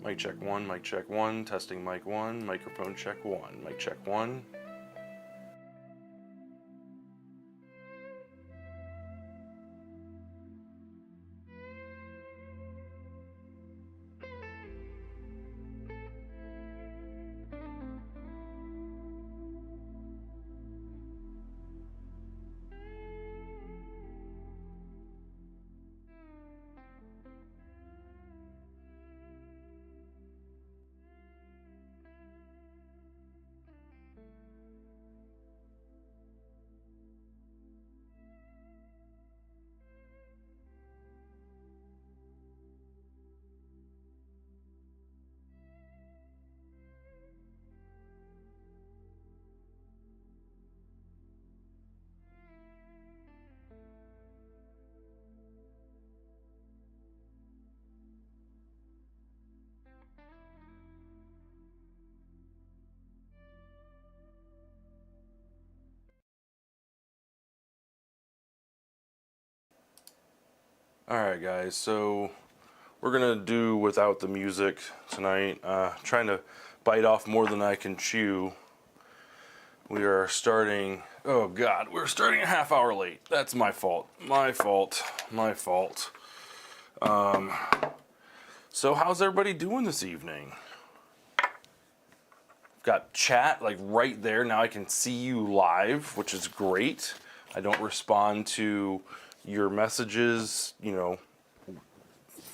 Mic check one, mic check one, testing mic one, microphone check one, mic check one. Alright guys, so we're gonna do without the music tonight. Trying to bite off more than I can chew. We are starting, oh god, we're starting a half hour late. That's my fault. My fault. My fault. So how's everybody doing this evening? Got chat like right there. Now I can see you live, which is great. I don't respond to your messages, you know,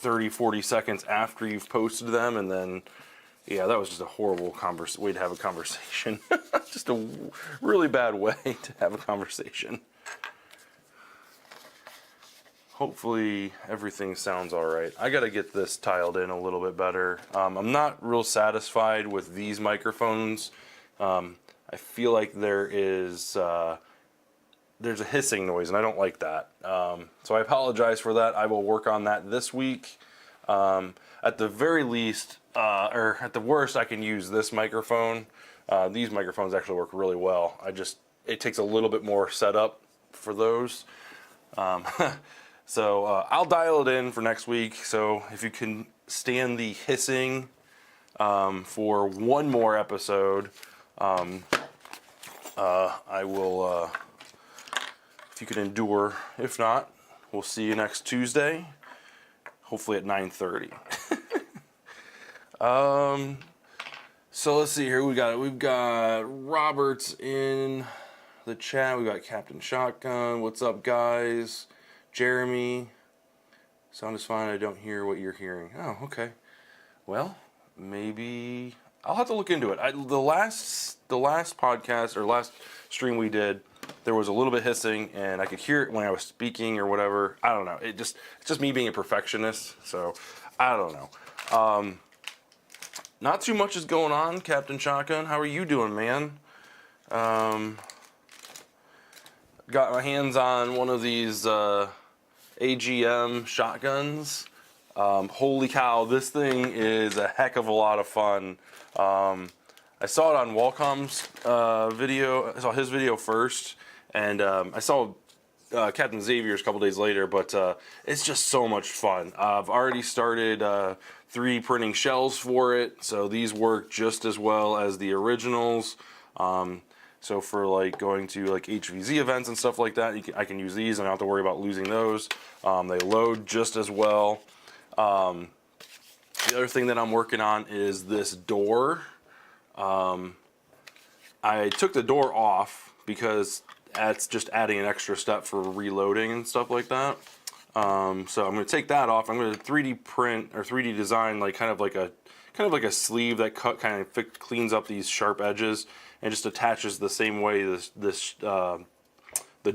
30, 40 seconds after you've posted them, and then, yeah, that was just a horrible way to have a conversation. Just a really bad way to have a conversation. Hopefully everything sounds all right. I gotta get this tiled in a little bit better. I'm not real satisfied with these microphones. I feel like there's a hissing noise, and I don't like that. So I apologize for that. I will work on that this week. At the very least, or at the worst, I can use this microphone. These microphones actually work really well. It takes a little bit more setup for those. So I'll dial it in for next week. So if you can stand the hissing for one more episode, I will... if you can endure. If not, we'll see you next Tuesday, hopefully at 9:30. So let's see here. We've got Roberts in the chat. We got Captain Shotgun. What's up, guys? Jeremy. Sound is fine. I don't hear what you're hearing. Oh, okay. Well, maybe I'll have to look into it. The last podcast or last stream we did, there was a little bit hissing, and I could hear it when I was speaking or whatever. I don't know. It's just me being a perfectionist, so I don't know. Not too much is going on, Captain Shotgun. How are you doing, man? Got my hands on one of these AGM shotguns. Holy cow, this thing is a heck of a lot of fun. I saw it on Walcomm's video. I saw his video first, and I saw Captain Xavier's a couple days later, but it's just so much fun. I've already started 3D printing shells for it, so these work just as well as the originals. So for like going to like HVZ events and stuff like that, I can use these and I don't have to worry about losing those. They load just as well. The other thing that I'm working on is this door. I took the door off because that's just adding an extra step for reloading and stuff like that. So I'm going to take that off. I'm going to 3D print or 3D design like kind of like a sleeve that cleans up these sharp edges and just attaches the same way the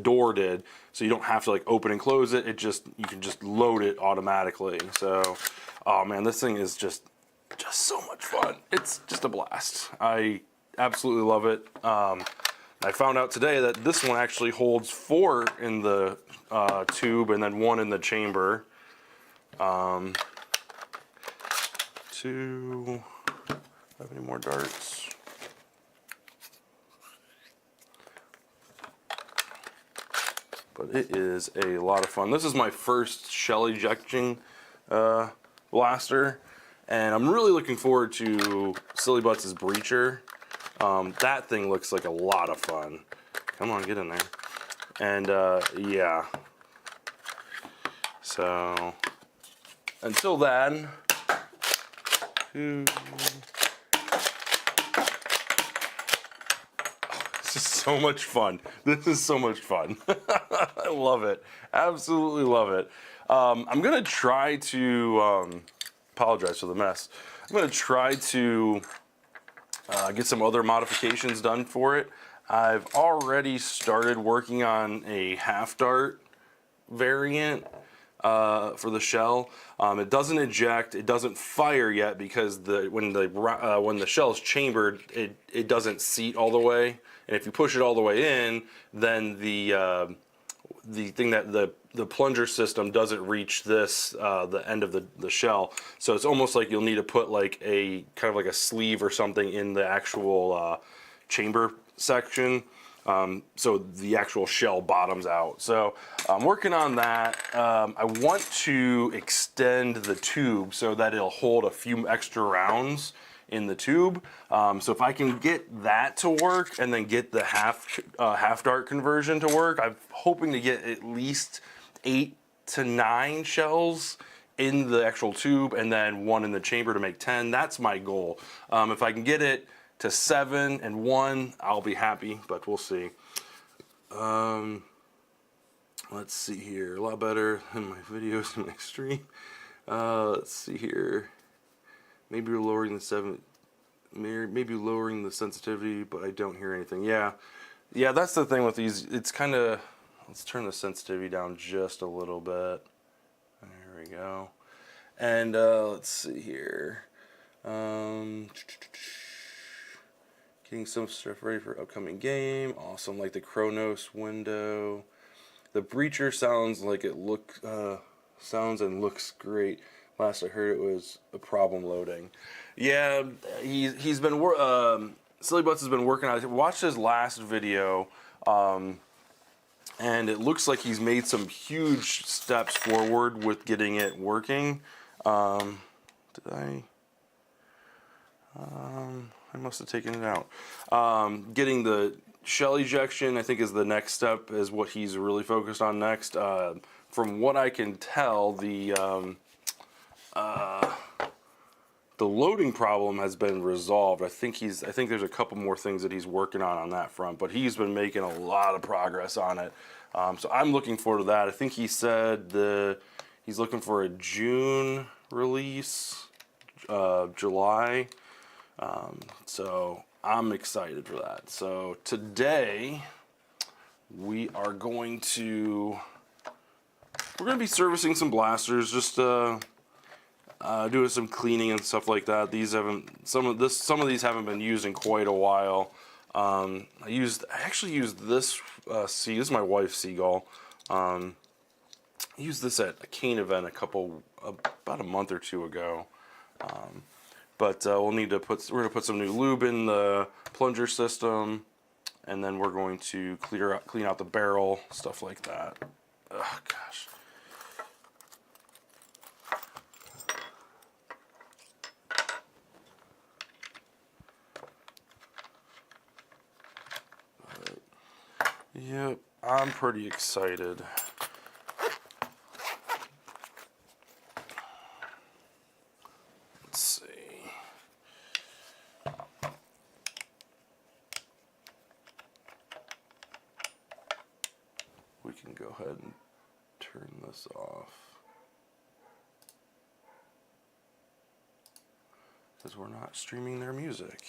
door did. So you don't have to like open and close it. You can just load it automatically. So, oh man, this thing is just so much fun. It's just a blast. I absolutely love it. I found out today that this one actually holds 4 in the tube and then 1 in the chamber. Have any more darts? But it is a lot of fun. This is my first shell ejecting blaster, And I'm really looking forward to Silly Butts' Breacher. That thing looks like a lot of fun. Come on, get in there. And yeah. So until then, this is so much fun. This is so much fun. I love it. Absolutely love it. I'm gonna try to apologize for the mess. I'm gonna try to get some other modifications done for it. I've already started working on a half dart variant for the shell. It doesn't eject, it doesn't fire yet because when the shell is chambered, it doesn't seat all the way. And if you push it all the way in, then the thing that the plunger system doesn't reach the end of the shell. So it's almost like you'll need to put like a kind of like a sleeve or something in the actual chamber section. So the actual shell bottoms out. So I'm working on that. I want to extend the tube so that it'll hold a few extra rounds in the tube. So if I can get that to work and then get the half dart conversion to work, I'm hoping to get at least 8 to 9 shells in the actual tube and then 1 in the chamber to make 10. That's my goal. If I can get it to 7 and 1, I'll be happy, but we'll see. Let's see here. A lot better than my videos in my stream. Let's see here. Maybe we're lowering maybe lowering the sensitivity, but I don't hear anything. Yeah, that's the thing with these. It's kind of, let's turn the sensitivity down just a little bit. There we go. And let's see here. Getting some stuff ready for upcoming game. Awesome, like the Chronos window. The Breacher sounds like sounds and looks great. Last I heard, it was a problem loading. Yeah, he's been Silly Butts has been working on it. Watched his last video, and it looks like he's made some huge steps forward with getting it working. I must have taken it out. Getting the shell ejection, I think, is the next step, is what he's really focused on next. From what I can tell, the loading problem has been resolved. I think there's a couple more things that he's working on that front, but he's been making a lot of progress on it. So I'm looking forward to that. I think he said he's looking for a June release, July. So I'm excited for that. So today we're going to be servicing some blasters, just doing some cleaning and stuff like that. Some of these haven't been used in quite a while. I actually used this this is my wife's Seagull. I used this at a cane event about a month or two ago. But we're gonna put some new lube in the plunger system, and then we're going to clean out the barrel, stuff like that. Oh gosh. Yep, I'm pretty excited. Let's see. We can go ahead and turn this off, because we're not streaming their music.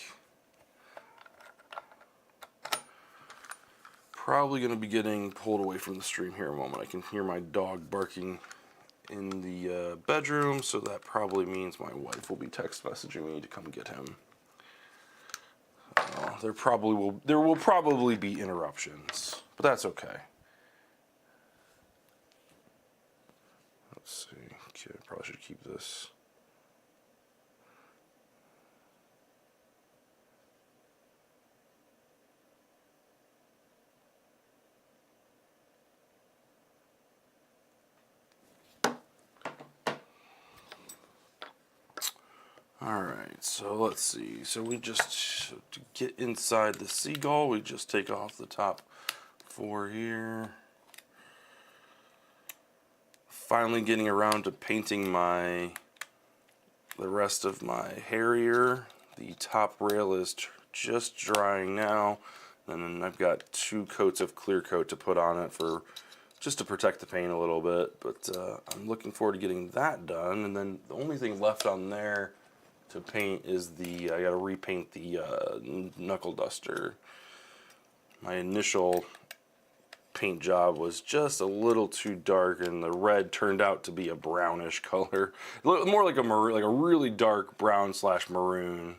Probably going to be getting pulled away from the stream here in a moment. I can hear my dog barking in the bedroom, so that probably means my wife will be text messaging me to come get him. There will probably be interruptions, but that's okay. Let's see. Okay, I probably should keep this. Alright, so let's see. So we just, to get inside the seagull, we just take off the top 4 here. Finally getting around to painting the rest of my Harrier. The top rail is just drying now. And then I've got 2 coats of clear coat to put on it just to protect the paint a little bit. But I'm looking forward to getting that done. And then the only thing left on there to paint is I got to repaint the knuckle duster. My initial paint job was just a little too dark, and the red turned out to be a brownish color, more like a maroon, like a really dark brown / maroon.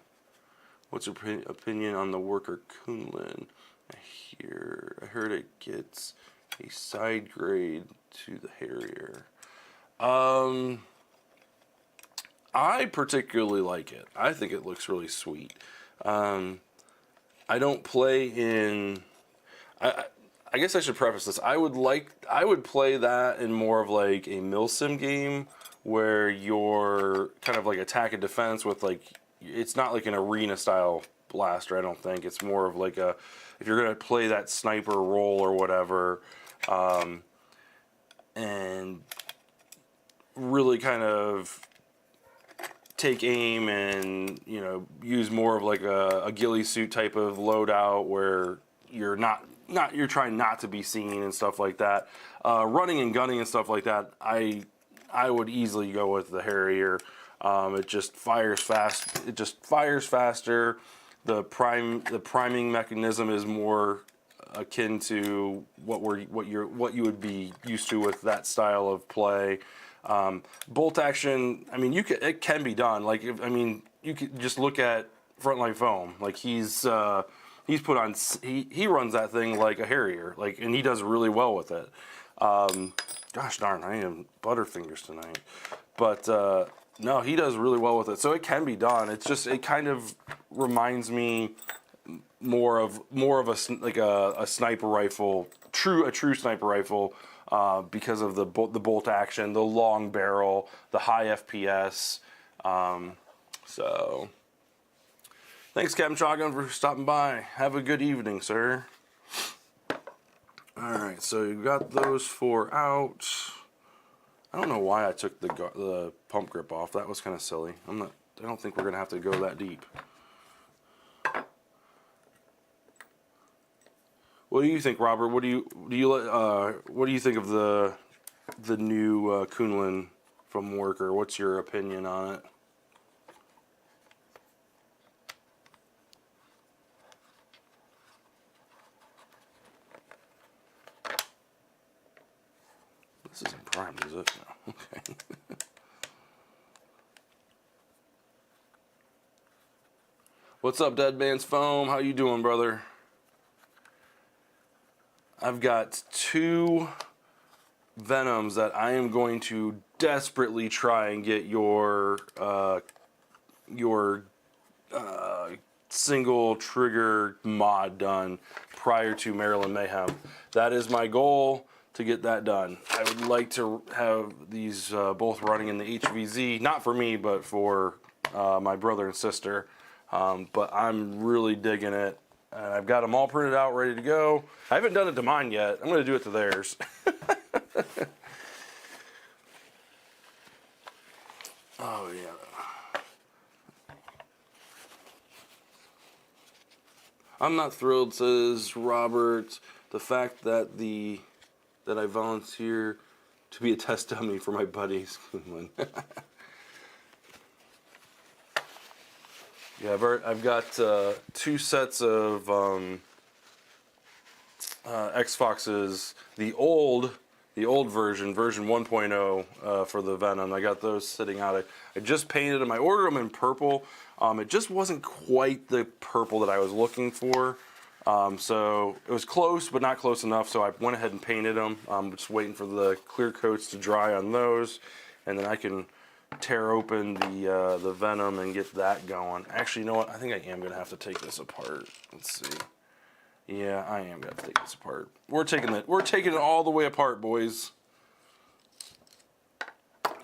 What's your opinion on the Worker Kunlun? I heard it gets a side grade to the Harrier. I particularly like it. I think it looks really sweet. I don't play in. I guess I should preface this. I would play that in more of like a milsim game where you're kind of like attack and defense with like, it's not like an arena style blaster. I don't think it's more of like if you're gonna play that sniper role or whatever, and really kind of take aim and, you know, use more of like a ghillie suit type of loadout where you're you're trying not to be seen and stuff like that. Running and gunning and stuff like that, I would easily go with the Harrier. It just fires fast. It just fires faster. The priming mechanism is more akin to what you would be used to with that style of play. Bolt action, I mean, it can be done. Like, you could just look at Frontline Foam. Like, he's put on, he runs that thing like a Harrier, like, and he does really well with it. Gosh darn, I am butterfingers tonight. But no, he does really well with it. So it can be done. It's just, it kind of reminds me more of a sniper rifle, a true sniper rifle. Because of the bolt action, the long barrel, the high FPS. So, thanks, Captain Shotgun, for stopping by. Have a good evening, sir. Alright, so you got those 4 out. I don't know why I took the pump grip off. That was kind of silly. I don't think we're going to have to go that deep. What do you think, Robert? What do you think of the new Kunlun from Worker? What's your opinion on it? This isn't primed, is it? No. Okay. What's up, Dead Man's Foam? How you doing, brother? I've got 2 Venoms that I am going to desperately try and get your single trigger mod done prior to Maryland Mayhem. That is my goal, to get that done. I would like to have these both running in the HVZ, not for me, but for my brother and sister. But I'm really digging it. I've got them all printed out, ready to go. I haven't done it to mine yet. I'm going to do it to theirs. Oh, yeah. I'm not thrilled, says Robert. The fact that I volunteer to be a test dummy for my buddies. Yeah, I've got 2 sets of X-Foxes, the old version 1.0 for the Venom. I got those sitting out. I just painted them. I ordered them in purple. It just wasn't quite the purple that I was looking for. So it was close, but not close enough. So I went ahead and painted them. I'm just waiting for the clear coats to dry on those, and then I can tear open the Venom and get that going. Actually, you know what? I think I am gonna have to take this apart. Let's see. Yeah, I am gonna have to take this apart. We're taking it all the way apart, boys.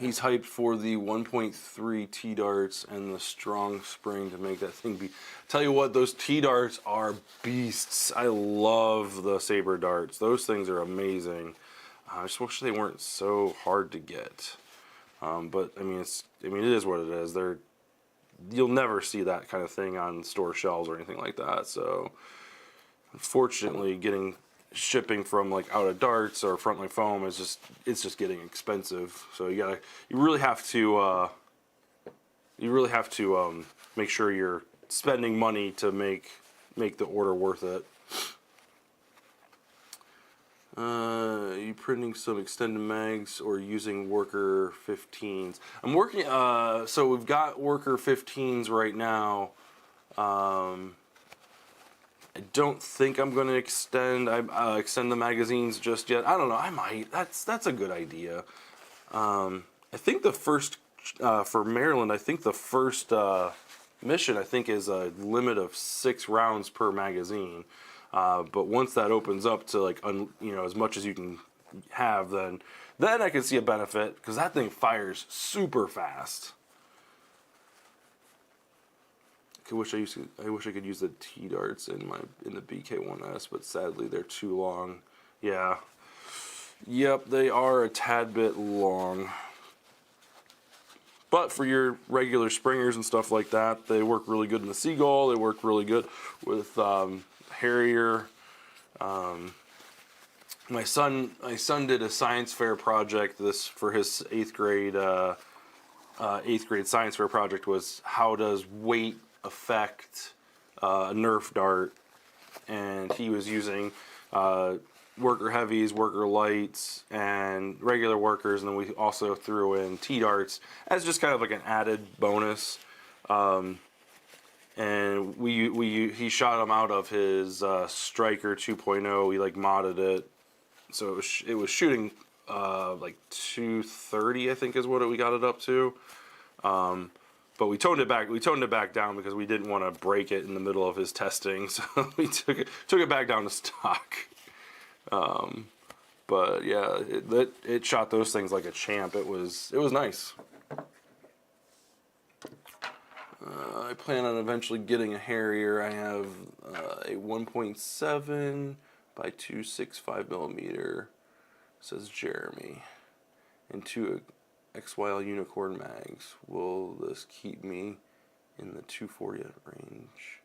He's hyped for the 1.3 T-darts and the strong spring to make that thing be. Tell you what, those T-darts are beasts. I love the Saber darts. Those things are amazing. I just wish they weren't so hard to get. But I mean, it is what it is. You'll never see that kind of thing on store shelves or anything like that. So, unfortunately, shipping from like out of darts or frontline foam it's just getting expensive. So you really have to make sure you're spending money to make the order worth it. You printing some extended mags or using worker 15s? I'm working. So we've got worker 15s right now. I don't think I'm going to extend the magazines just yet. I don't know. I might. That's a good idea. I think the first for Maryland, I think the first mission is a limit of 6 rounds per magazine. But once that opens up to like as much as you can have, then I can see a benefit because that thing fires super fast. I wish I could use the T-darts in the BK1S, but sadly they're too long. Yeah. Yep, they are a tad bit long. But for your regular springers and stuff like that, they work really good in the Seagull. They work really good with Harrier. My son did a science fair project for his 8th grade science fair project was how does weight affect a Nerf dart, and he was using worker heavies, worker lights, and regular workers, and then we also threw in T-darts as just kind of like an added bonus. And he shot them out of his Striker 2.0. We like modded it, so it was shooting like 230, I think is what we got it up to. But we toned it back down because we didn't want to break it in the middle of his testing, so we took it back down to stock. But yeah, it shot those things like a champ. It was nice. I plan on eventually getting a Harrier. I have a 1.7 by 265 millimeter, says Jeremy, and 2 XYL Unicorn mags. Will this keep me in the 240 range?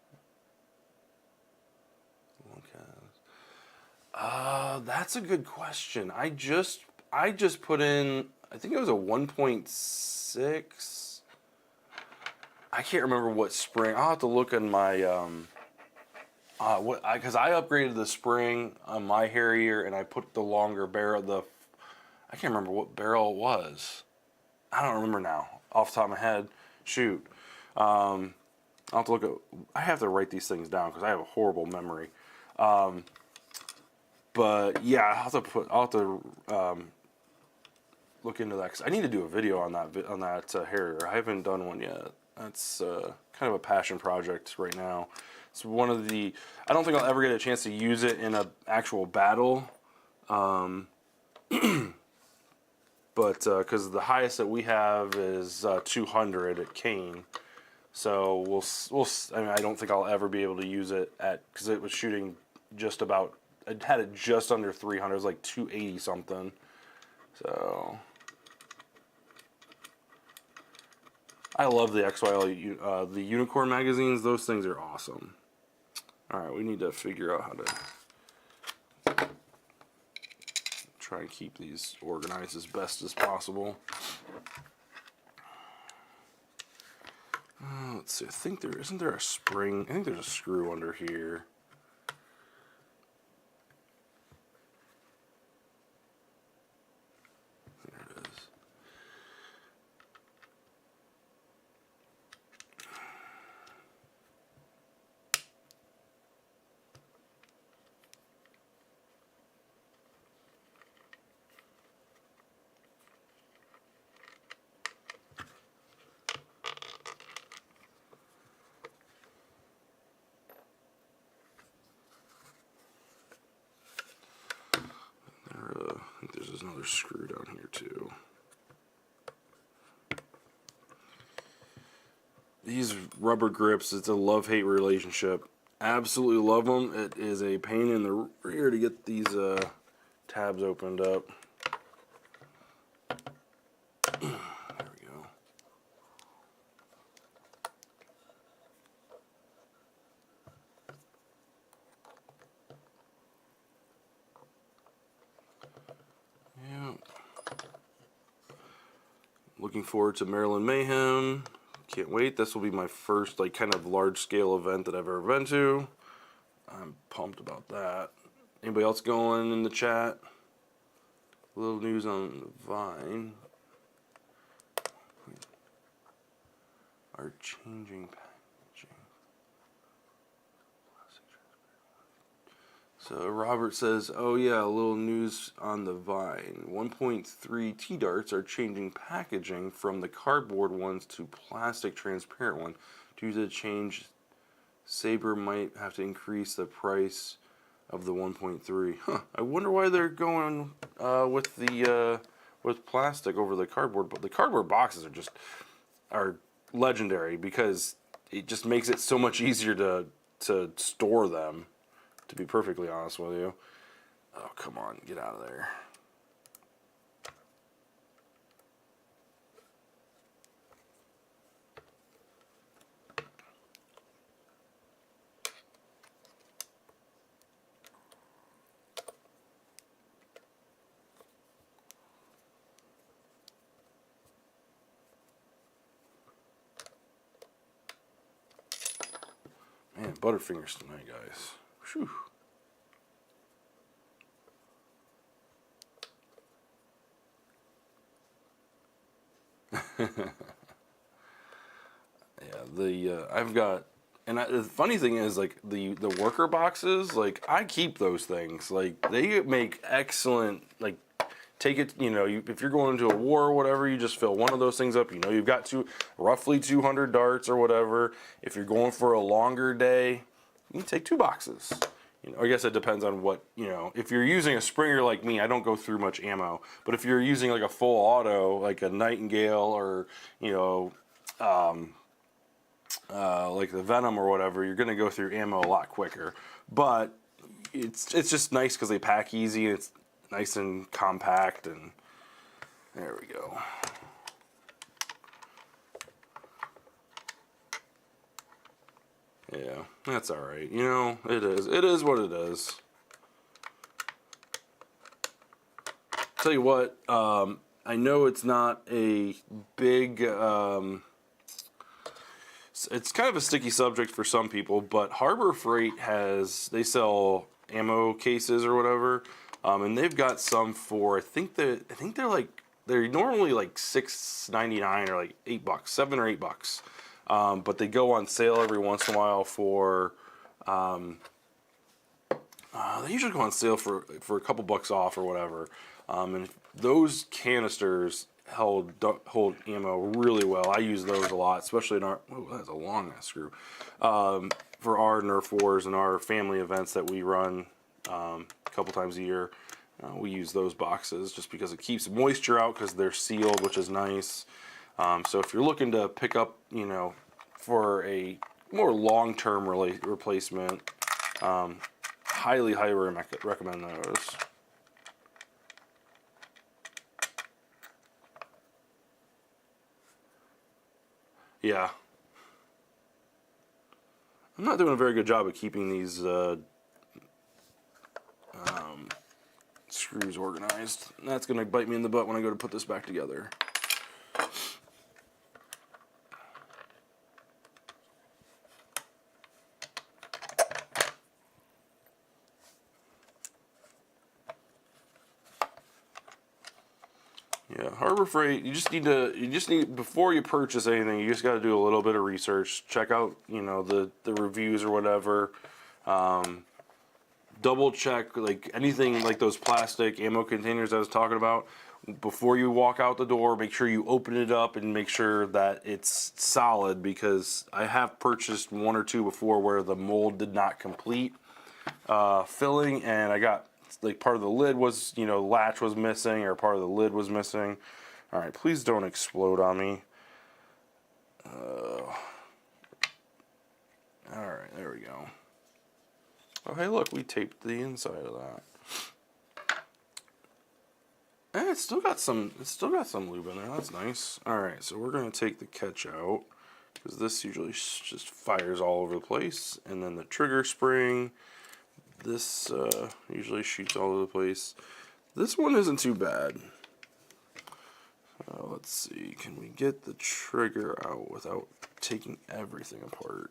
That's a good question. I just put in, I think it was a 1.6. I can't remember what spring. I'll have to look in my because I upgraded the spring on my Harrier and I put the longer barrel. I can't remember what barrel it was. I don't remember now off the top of my head. Shoot. I'll have to look at. I have to write these things down because I have a horrible memory. But yeah, I'll have to look into that because I need to do a video on that Harrier. I haven't done one yet. That's kind of a passion project right now. It's one of the. I don't think I'll ever get a chance to use it in an actual battle. But because the highest that we have is 200 at Kane, so we'll. I mean, I don't think I'll ever be able to use it because it was shooting just about. It had it just under 300. It was like 280 something. So I love the XYL, the Unicorn magazines. Those things are awesome. All right, we need to figure out how to try and keep these organized as best as possible. Let's see. I think isn't there a spring. I think there's a screw under here. I think there's another screw down here too. these rubber grips, it's a love-hate relationship. Absolutely love them. It is a pain in the rear to get these tabs opened up. There we go. Yeah. Looking forward to Maryland Mayhem. Can't wait. This will be my first like kind of large scale event that I've ever been to. I'm pumped about that. Anybody else going in the chat? A little news on the Vine. Are changing packaging. So Robert says, oh yeah, a little news on the Vine. 1.3 T-darts are changing packaging from the cardboard ones to plastic transparent one. Due to the change, Sabre might have to increase the price of the 1.3. Huh. I wonder why they're going with plastic over the cardboard. But the cardboard boxes are legendary because it just makes it so much easier to store them. To be perfectly honest with you. Oh, come on, get out of there. Man, Butterfingers tonight, guys. Whew. Yeah, I've got, and the funny thing is, like the worker boxes, like I keep those things. Like they make excellent, like take it, you know, if you're going into a war or whatever, you just fill one of those things up. You know, you've got roughly 200 darts or whatever. If you're going for a longer day, you can take 2 boxes. You know, I guess it depends on what, you know, if you're using a Springer like me, I don't go through much ammo. But if you're using like a full auto, like a Nightingale or, you know, like the Venom or whatever, you're going to go through ammo a lot quicker. But it's just nice because they pack easy. It's nice and compact, and there we go. Yeah, that's all right. You know, it is. It is what it is. Tell you what, I know it's not a big. It's kind of a sticky subject for some people, but Harbor Freight they sell ammo cases or whatever, and they've got some for I think they're normally like $6.99 or like $8, $7 or $8. But they go on sale every once in a while for. They usually go on sale for a couple bucks off or whatever, and those canisters hold ammo really well. I use those a lot, especially in our. Oh, that's a long ass screw. For our Nerf wars and our family events that we run a couple times a year, we use those boxes just because it keeps moisture out because they're sealed, which is nice. So if you're looking to pick up, you know, for a more long-term replacement, highly recommend those. Yeah. I'm not doing a very good job of keeping these screws organized. That's going to bite me in the butt when I go to put this back together. Yeah, Harbor Freight, you just need, before you purchase anything, you just got to do a little bit of research. Check out, you know, the reviews or whatever. Double check, like, anything like those plastic ammo containers I was talking about. Before you walk out the door, make sure you open it up and make sure that it's solid, because I have purchased 1 or 2 before where the mold did not complete filling, and I got, like, part of the lid was, you know, latch was missing, or part of the lid was missing. All right, please don't explode on me. right, there we go. Oh, hey, look, we taped the inside of that. And it's still got some lube in there. That's nice. All right, so we're gonna take the catch out because this usually just fires all over the place, and then the trigger spring. This usually shoots all over the place. This one isn't too bad. Let's see, can we get the trigger out without taking everything apart?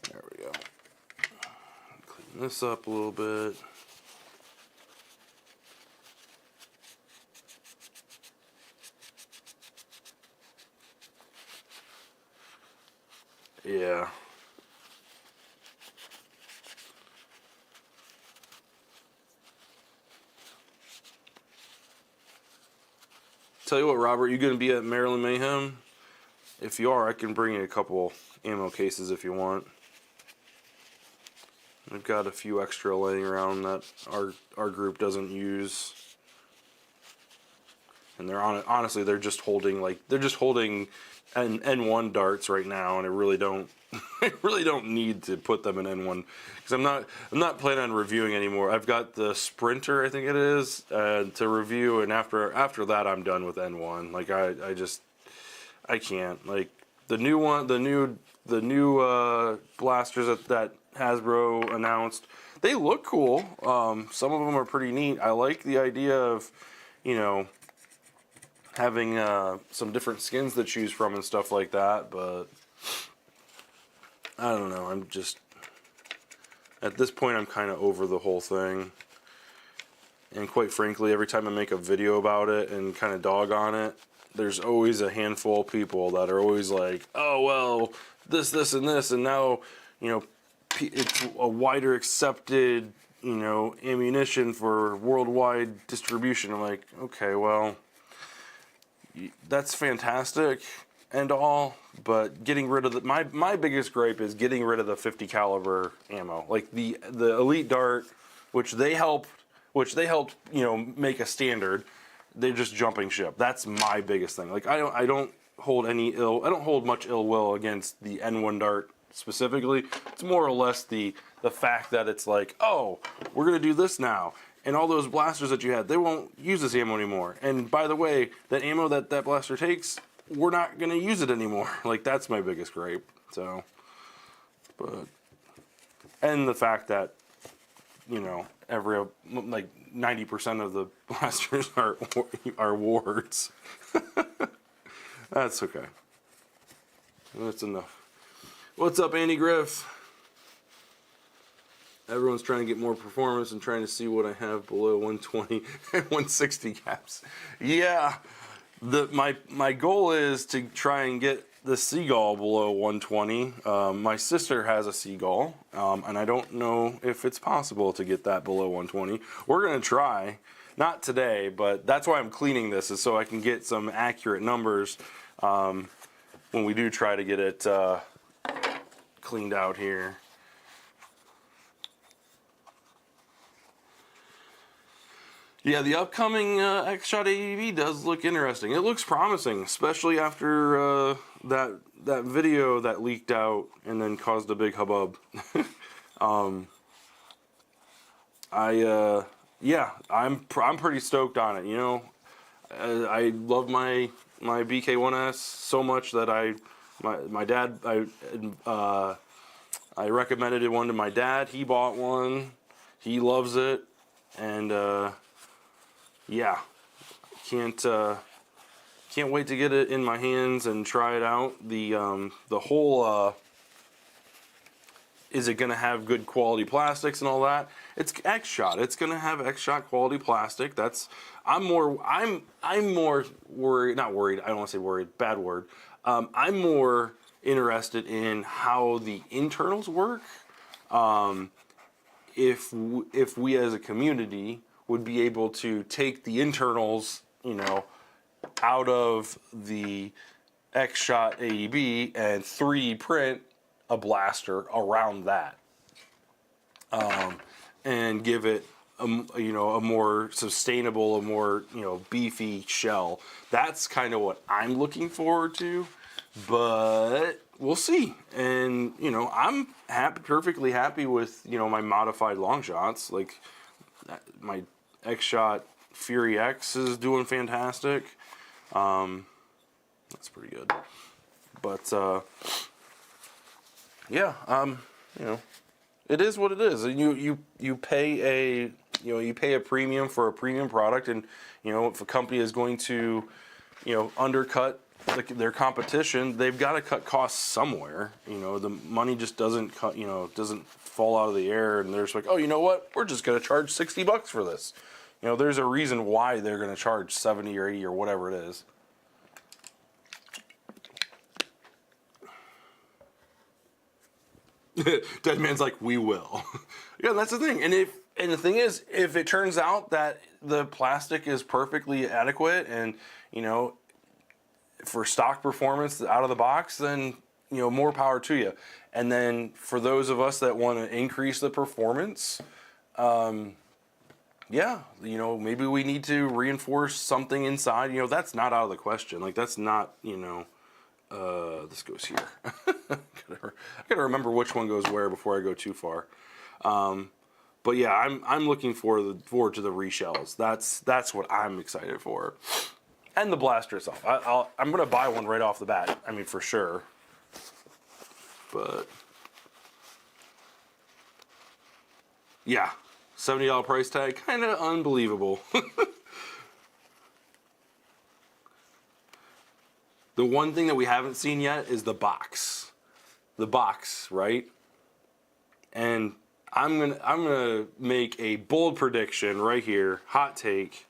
There we go. Clean this up a little bit. Yeah. Tell you what, Robert, you gonna be at Maryland Mayhem? If you are, I can bring you a couple ammo cases if you want. I've got a few extra laying around that our group doesn't use, and they're honestly they're just holding N1 darts right now, and I really don't need to put them in N1 because I'm not planning on reviewing anymore. I've got the Sprinter, I think it is, to review, and after that I'm done with N1. Like I can't, like the new one, the new blasters that Hasbro announced. They look cool. Some of them are pretty neat. I like the idea of, you know, having some different skins to choose from and stuff like that, but I don't know. I'm just, at this point, I'm kind of over the whole thing. And quite frankly, every time I make a video about it and kind of dog on it, there's always a handful of people that are always like, oh, well, this, and this, and now, you know, it's a wider accepted, you know, ammunition for worldwide distribution. I'm like, okay, well, that's fantastic and all, but getting rid of my biggest gripe is getting rid of the 50 caliber ammo, like the Elite Dart, which they helped, you know, make a standard. They're just jumping ship. That's my biggest thing. Like I don't hold much ill will against the N1 Dart specifically. It's more or less the fact that it's like, oh, we're gonna do this now, and all those blasters that you had, they won't use this ammo anymore. And by the way, that ammo that blaster takes, we're not gonna use it anymore. Like, that's my biggest gripe. So, but, and the fact that, you know, like 90% of the blasters are wards. That's okay. That's enough. What's up, Andy Griff? Everyone's trying to get more performance and trying to see what I have below 120 and 160 caps. Yeah, my goal is to try and get the Seagull below 120. My sister has a Seagull, and I don't know if it's possible to get that below 120. We're gonna try, not today, but that's why I'm cleaning this, is so I can get some accurate numbers when we do try to get it cleaned out here. Yeah, the upcoming X-Shot AEV does look interesting. It looks promising, especially after that video that leaked out and then caused a big hubbub. Yeah, I'm pretty stoked on it. You know, I love my BK1S so much that my dad, I recommended one to my dad. He bought one. He loves it, and yeah, can't wait to get it in my hands and try it out. The whole is it gonna have good quality plastics and all that? It's X-Shot. It's gonna have X-Shot quality plastic. I'm more worried. Not worried. I don't want to say worried. Bad word. I'm more interested in how the internals work. If we as a community would be able to take the internals, you know, out of the X-Shot AEB and 3D print a blaster around that, and give it a more sustainable, a more, beefy shell. That's kind of what I'm looking forward to, but we'll see. And, I'm perfectly happy with, my modified long shots. Like, my X-Shot Fury X is doing fantastic. That's pretty good. But, yeah, it is what it is. And you pay a premium for a premium product, and if a company is going to undercut their competition, they've got to cut costs somewhere. The money just doesn't fall out of the air, and they're just like, oh, you know what, we're just going to charge $60 for this. There's a reason why they're going to charge 70 or 80 or whatever it is. Dead Man's like, we will. Yeah, that's the thing. And the thing is, if it turns out that the plastic is perfectly adequate and, for stock performance out of the box, then, more power to you. And then for those of us that want to increase the performance, yeah, maybe we need to reinforce something inside. That's not out of the question. Like, that's not, this goes here. I gotta remember which one goes where before I go too far. But yeah, I'm looking forward to the reshells. That's what I'm excited for, and the blaster itself. I'm gonna buy one right off the bat. I mean, for sure. But yeah, $70 price tag, kind of unbelievable. The one thing that we haven't seen yet is the box. The box, right? And I'm gonna make a bold prediction right here. Hot take.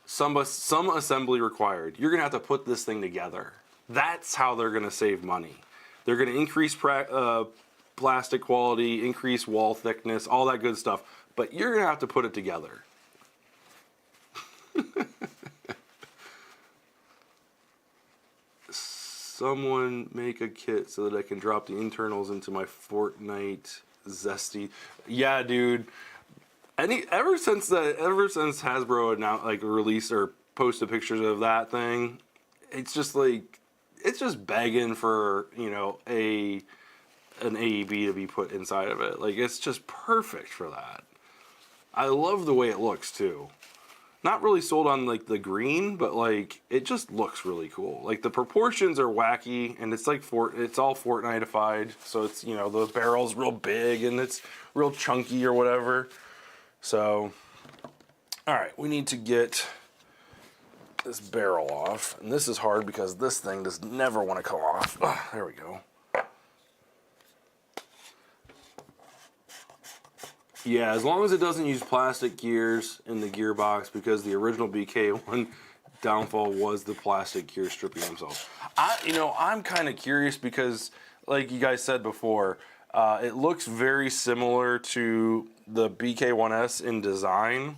Some assembly required. You're gonna have to put this thing together. That's how they're gonna save money. They're gonna increase plastic quality, increase wall thickness, all that good stuff. But you're gonna have to put it together. Someone make a kit so that I can drop the internals into my Fortnite zesty. Yeah, dude. Ever since Hasbro announced, released or posted pictures of that thing, it's just begging for an AEB to be put inside of it. Like, it's just perfect for that. I love the way it looks too. Not really sold on the green, but it just looks really cool. Like, the proportions are wacky, and it's it's all Fortnite-ified. So it's, the barrel's real big and it's real chunky or whatever. So, all right, we need to get this barrel off, and this is hard because this thing does never want to come off. There we go. Yeah, as long as it doesn't use plastic gears in the gearbox, because the original BK1 downfall was the plastic gear stripping themselves. I'm kind of curious because, like you guys said before, it looks very similar to the BK1S in design.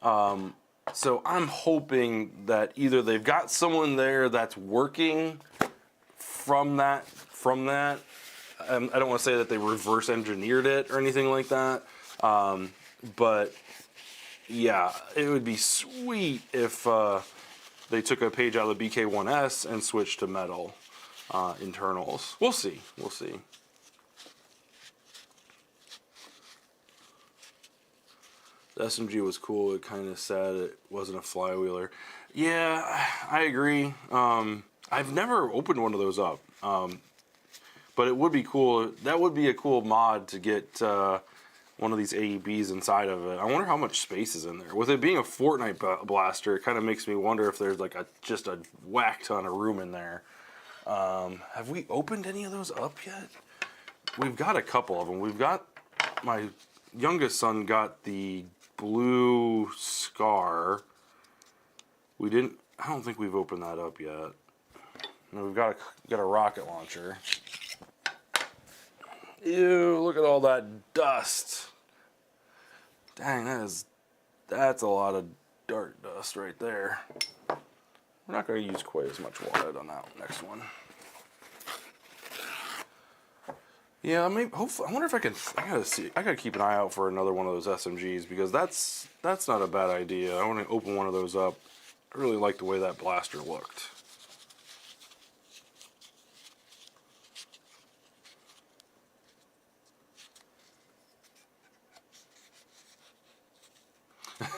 So I'm hoping that either they've got someone there that's working from that. I don't want to say that they reverse engineered it or anything like that. But yeah, it would be sweet if they took a page out of the BK1S and switched to metal internals. We'll see. The SMG was cool. It kind of sad it wasn't a flywheeler. Yeah, I agree. I've never opened one of those up. But it would be cool. That would be a cool mod to get one of these AEBs inside of it. I wonder how much space is in there. With it being a Fortnite blaster, it kind of makes me wonder if there's just a whack ton of room in there. Have we opened any of those up yet? We've got a couple of them. We've got, my youngest son got the blue Scar. I don't think we've opened that up yet. And we've got a rocket launcher. Ew, look at all that dust. Dang, that's a lot of dart dust right there. We're not going to use quite as much water on that next one. Yeah, maybe. Hopefully, I wonder if I can. I gotta see. I gotta keep an eye out for another one of those SMGs because that's not a bad idea. I want to open one of those up. I really like the way that blaster looked.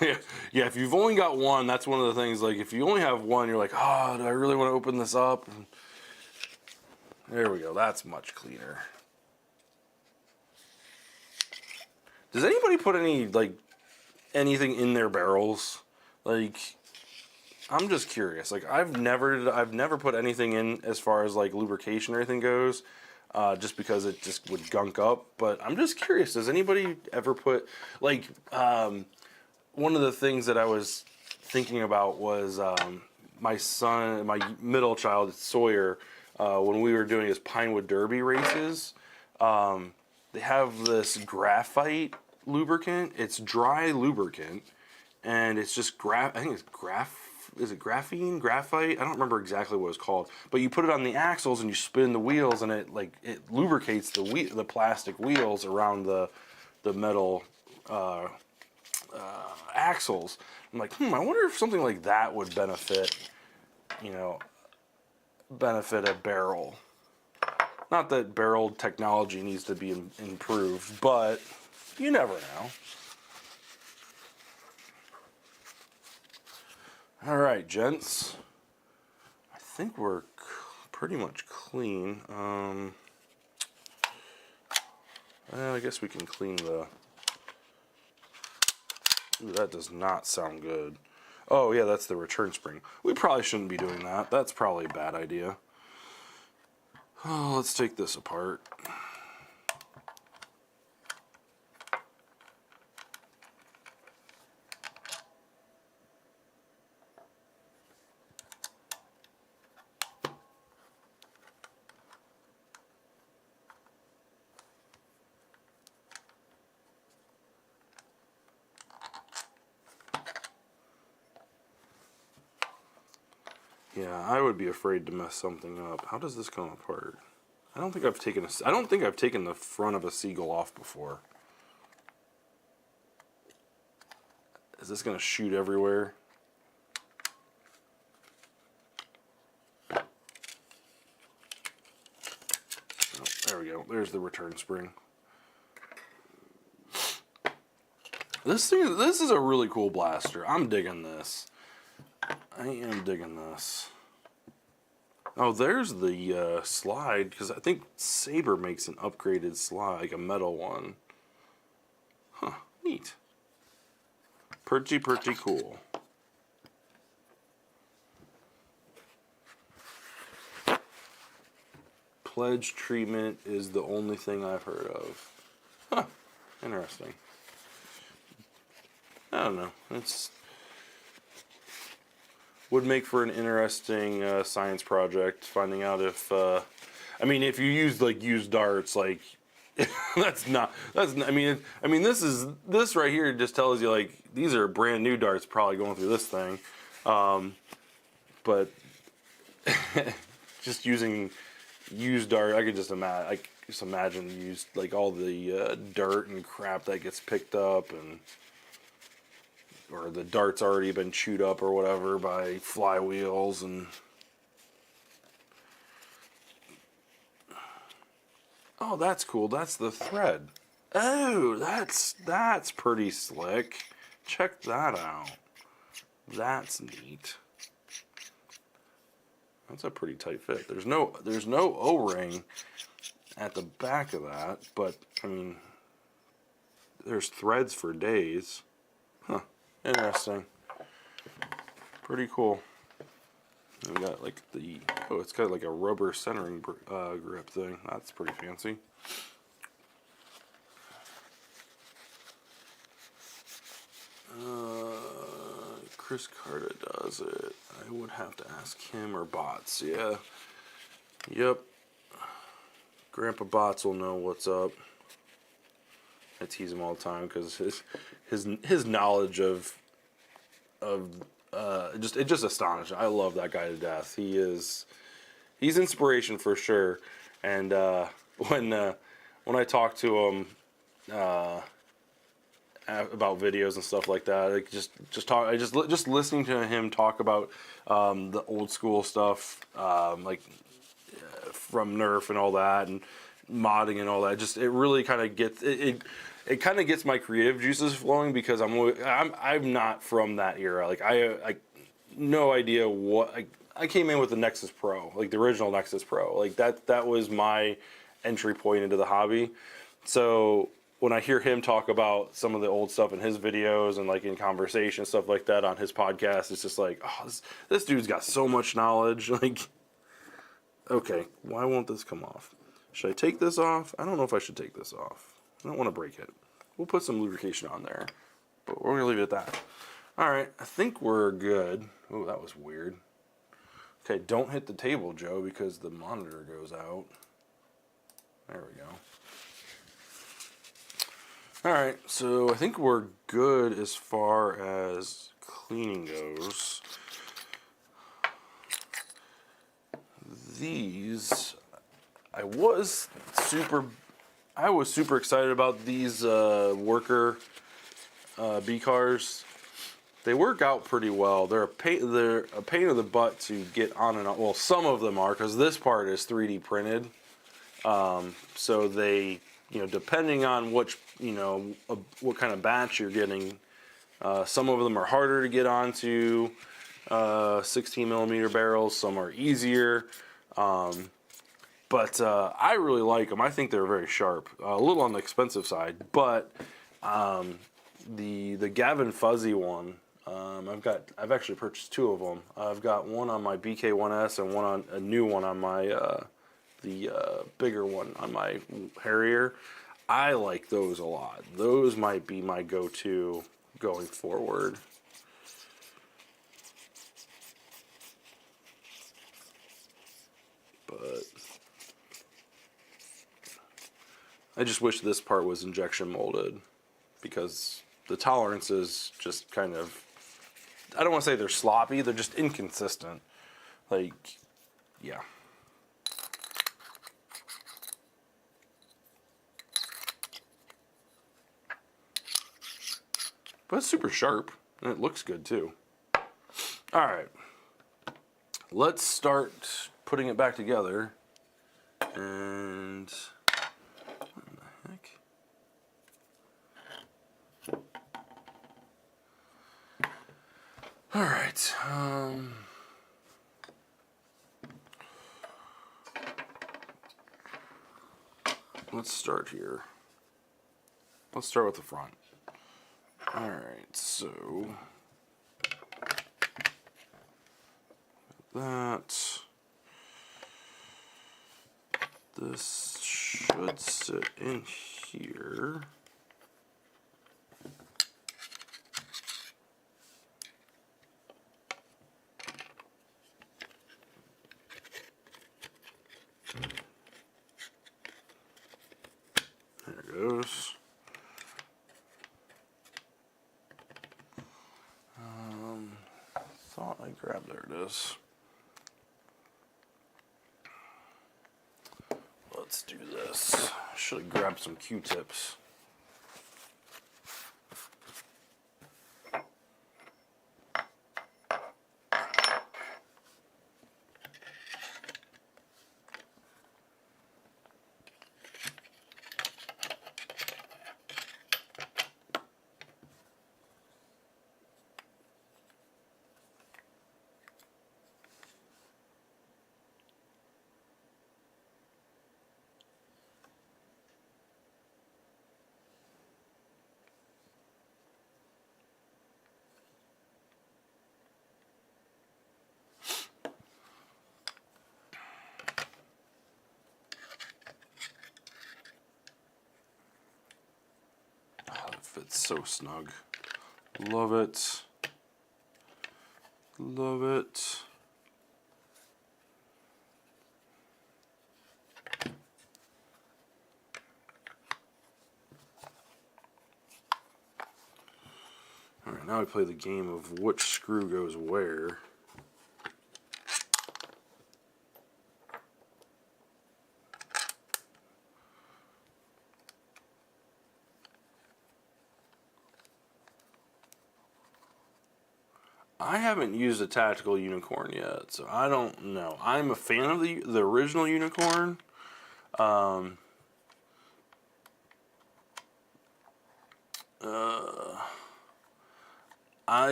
Yeah, yeah. If you've only got one, that's one of the things. Like, if you only have one, you're like, oh, do I really want to open this up? And there we go. That's much cleaner. Does anybody put any like anything in their barrels? Like, I'm just curious. Like, I've never put anything in as far as like lubrication or anything goes, just because it just would gunk up. But I'm just curious. Does anybody ever put like one of the things that I was thinking about was my son, my middle child Sawyer, when we were doing his Pinewood Derby races. They have this graphite lubricant. It's dry lubricant, and it's just I think it's Is it graphene? Graphite? I don't remember exactly what it's called. But you put it on the axles and you spin the wheels, and it lubricates the plastic wheels around the metal axles. I'm like, I wonder if something like that would benefit a barrel. Not that barrel technology needs to be improved, but you never know. All right, gents. I think we're pretty much clean. Well, I guess we can clean the... Ooh, that does not sound good. Oh, yeah, that's the return spring. We probably shouldn't be doing that. That's probably a bad idea. Oh, let's take this apart. Yeah, I would be afraid to mess something up. How does this come apart? I don't think I've taken the front of a Seagull off before. Is this going to shoot everywhere? Oh, there we go. There's the return spring. This is a really cool blaster. I'm digging this. I am digging this. Oh, there's the slide, because I think Saber makes an upgraded slide, like a metal one. Huh, neat. Pretty cool. Pledge treatment is the only thing I've heard of. Huh, interesting. I don't know. It's would make for an interesting science project, finding out if I mean, if you use like used darts, like I mean this right here just tells you like these are brand new darts probably going through this thing, but just using used dart, I could just imagine used like all the dirt and crap that gets picked up, and or the dart's already been chewed up or whatever by flywheels. And oh, that's cool. That's the thread. Oh, that's pretty slick. Check that out. That's neat. That's a pretty tight fit. There's no O-ring at the back of that, but I mean, there's threads for days. Huh. Interesting. Pretty cool. We got like it's got like a rubber centering grip thing. That's pretty fancy. Chris Carter does it. I would have to ask him or Bots. Yeah. Yep. Grandpa Bots will know what's up. I tease him all the time because his knowledge of it just astonishing. I love that guy to death. He's inspiration for sure. And when when I talk to him about videos and stuff like that, like just listening to him talk about the old school stuff, like from Nerf and all that, and modding and all that. Just it really kind of gets it kind of gets my creative juices flowing, because I'm not from that era. Like I no idea what I came in with the Nexus Pro, like the original Nexus Pro. Like that was my entry point into the hobby. So when I hear him talk about some of the old stuff in his videos and like in conversation, stuff like that on his podcast, it's just like, oh, this dude's got so much knowledge. Like, okay, why won't this come off? Should I take this off? I don't know if I should take this off. I don't want to break it. We'll put some lubrication on there, but we're going to leave it at that. All right, I think we're good. Oh, that was weird. Okay, don't hit the table, Joe, because the monitor goes out. There we go. All right, so I think we're good as far as cleaning goes. These, I was super excited about these worker B cars. They work out pretty well. They're a pain in the butt to get on and off. Well, some of them are, because this part is 3D printed. So they, depending on which, what kind of batch you're getting, some of them are harder to get onto 16 millimeter barrels. Some are easier. But I really like them. I think they're very sharp. A little on the expensive side, but the Gavin Fuzzy one, I've actually purchased two of them. I've got one on my BK1S and a new one on my the bigger one on my Harrier. I like those a lot. Those might be my go-to going forward. But I just wish this part was injection molded, because the tolerances just kind of, I don't want to say they're sloppy, they're just inconsistent. Like, yeah. But it's super sharp, and it looks good too. All right, let's start putting it back together. And what in the heck? All right. Let's start here. Let's start with the front. All right, so that this should sit in here. There it goes. Thought I grabbed, there it is. Let's do this. Should have grabbed some Q-tips. Fits so snug. Love it. Love it. All right, now we play the game of which screw goes where. I haven't used a tactical unicorn yet, so I don't know. I'm a fan of the original unicorn.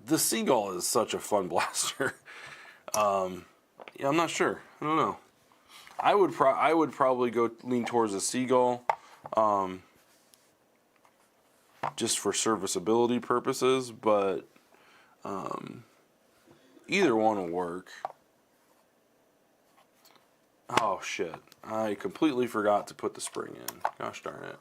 The Seagull is such a fun blaster. Yeah, I'm not sure. I don't know. I would probably go lean towards the Seagull, just for serviceability purposes, but either one will work. Oh shit! I completely forgot to put the spring in. Gosh darn it.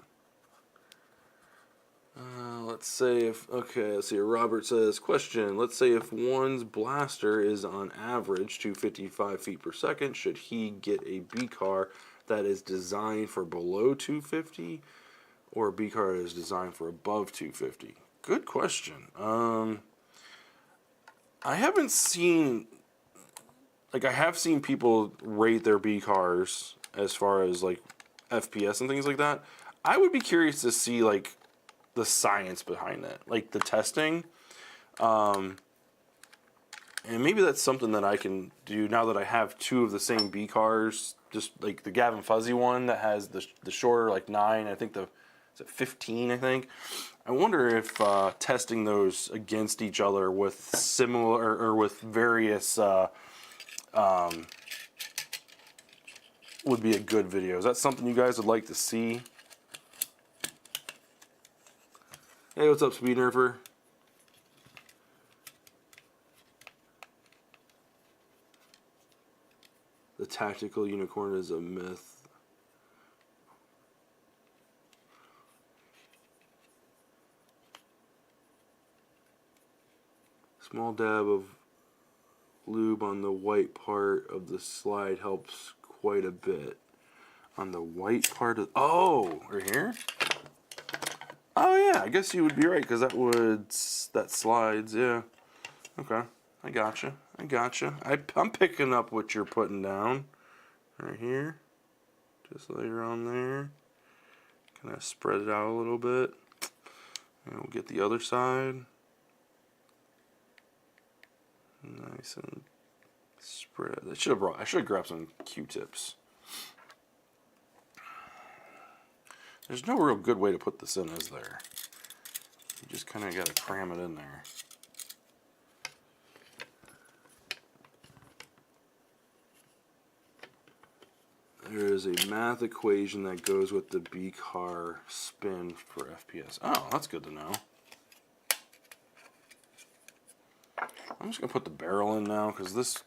Let's say if, okay, let's see, Robert says, question, let's say if one's blaster is on average 255 feet per second, should he get a B car that is designed for below 250 or a B car that is designed for above 250? Good question. I haven't seen, like, I have seen people rate their B cars as far as, like, FPS and things like that. I would be curious to see, like, the science behind it, like the testing, and maybe that's something that I can do now that I have two of the same B cars, just like the Gavin Fuzzy one that has the shorter, like 9, I think is it 15, I think. I wonder if testing those against each other with similar or with various would be a good video. Is that something you guys would like to see? Hey, what's up, Speed Nerfer? The tactical unicorn is a myth. Small dab of lube on the white part of the slide helps quite a bit. On the white part of... Oh, right here? Oh yeah, I guess you would be right, because that slides, yeah. Okay, I gotcha. I'm picking up what you're putting down. Right here. Just later on there. Kind of spread it out a little bit. And we'll get the other side. Nice and spread. I should have grabbed some Q-tips. There's no real good way to put this in, is there? You just kind of got to cram it in there. There is a math equation that goes with the B car spin for FPS. Oh, that's good to know. I'm just going to put the barrel in now, because this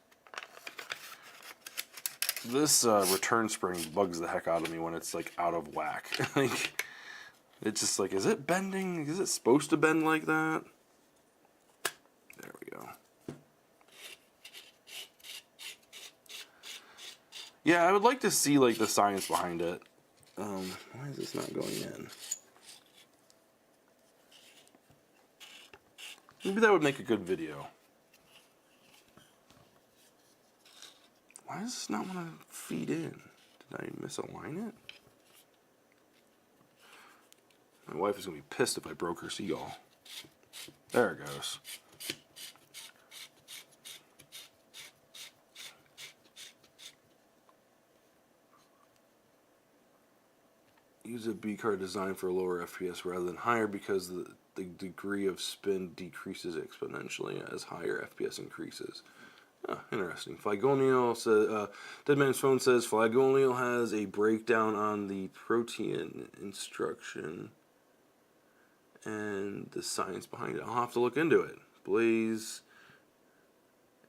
return spring bugs the heck out of me when it's like out of whack. Like, it's just like, is it bending? Is it supposed to bend like that? There we go. Yeah, I would like to see like the science behind it. Why is this not going in? Maybe that would make a good video. Why does this not want to feed in? Did I misalign it? My wife is going to be pissed if I broke her Seagull. There it goes. Use a B card designed for a lower FPS rather than higher because the degree of spin decreases exponentially as higher FPS increases. Oh, interesting. Flagonial says, Dead Man's Phone says Flagonial has a breakdown on the protein instruction and the science behind it. I'll have to look into it. Blaze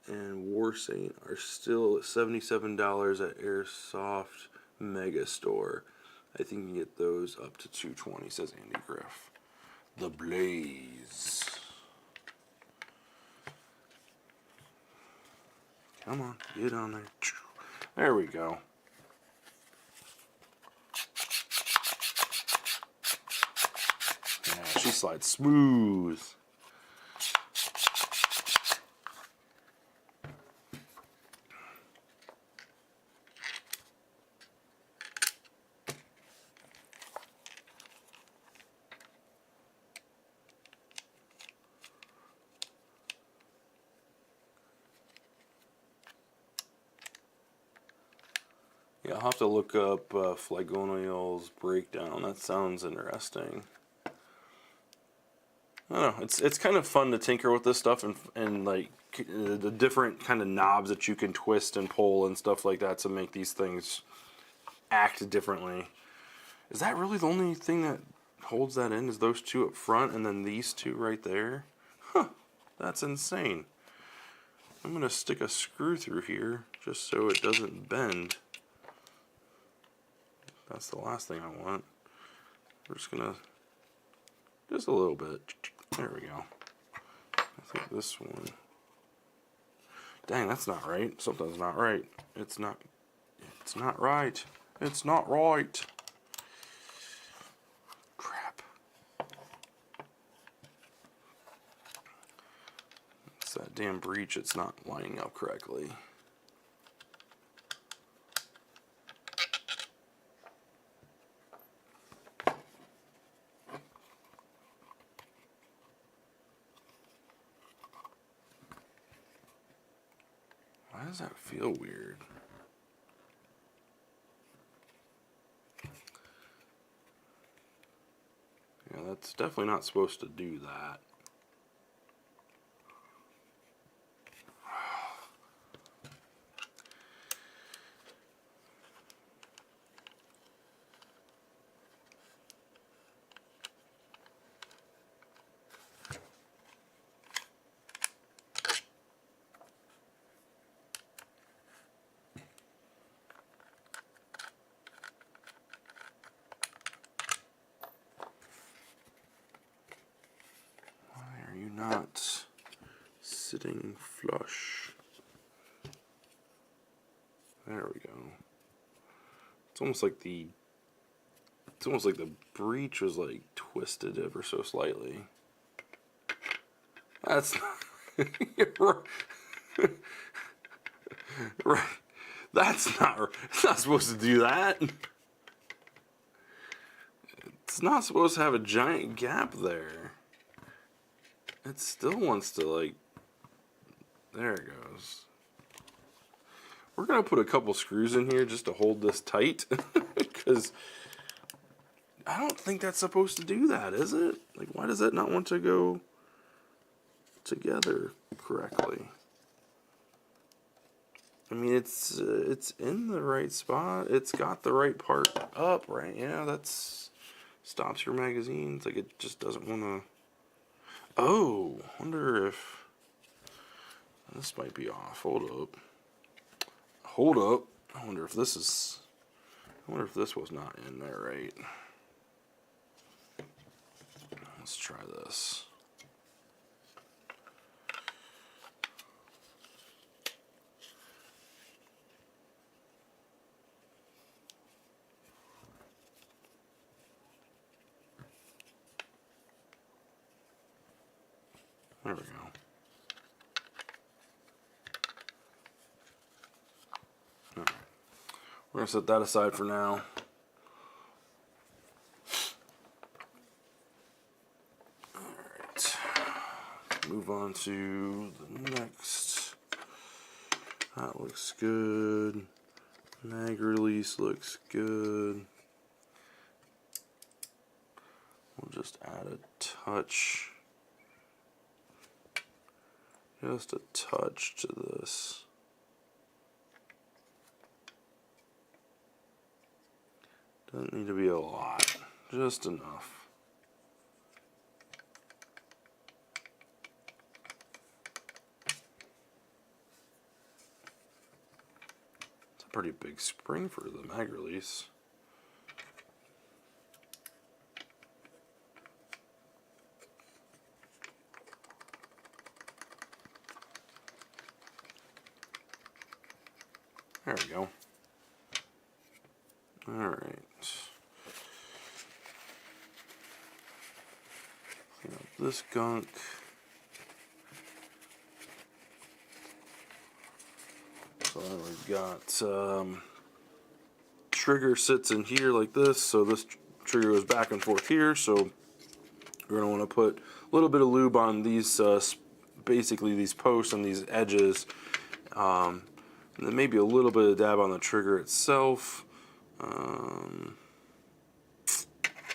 and War Saint are still at $77 at Airsoft Mega Store. I think you can get those up to $220, says Andy Griff. The Blaze. Come on, get on there. There we go. Yeah, she slides smooth. Yeah, I'll have to look up Flagonio's breakdown. That sounds interesting. I don't know. It's kind of fun to tinker with this stuff and like the different kind of knobs that you can twist and pull and stuff like that to make these things act differently. Is that really the only thing that holds that in? Is those two up front and then these two right there? Huh. That's insane. I'm gonna stick a screw through here just so it doesn't bend. That's the last thing I want. We're just gonna, just a little bit. There we go. I think this one. Dang, that's not right. Something's not right. It's not right. It's not right. Crap. It's that damn breech. It's not lining up correctly. Why does that feel weird? Yeah, that's definitely not supposed to do that. Not sitting flush. There we go. It's almost like the breech was like twisted ever so slightly. That's not right. It's not supposed to do that. It's not supposed to have a giant gap there. It still wants to, like, there it goes. We're going to put a couple screws in here just to hold this tight, because I don't think that's supposed to do that, is it? Like, why does that not want to go together correctly? I mean, it's in the right spot. It's got the right part up, right? Yeah, that's stops your magazine. It's like it just doesn't want to. Oh, wonder if this might be off. Hold up. Hold up. I wonder if this is. I wonder if this was not in there right. Let's try this. There we go. All right. We're going to set that aside for now. Alright. Move on to the next. That looks good. Mag release looks good. We'll just add a touch. Just a touch to this. Doesn't need to be a lot, just enough. It's a pretty big spring for the mag release. There we go. All right. Clean up this gunk. So we've got trigger sits in here like this. So this trigger goes back and forth here. So we're going to want to put a little bit of lube on these, basically these posts and these edges. And then maybe a little bit of dab on the trigger itself.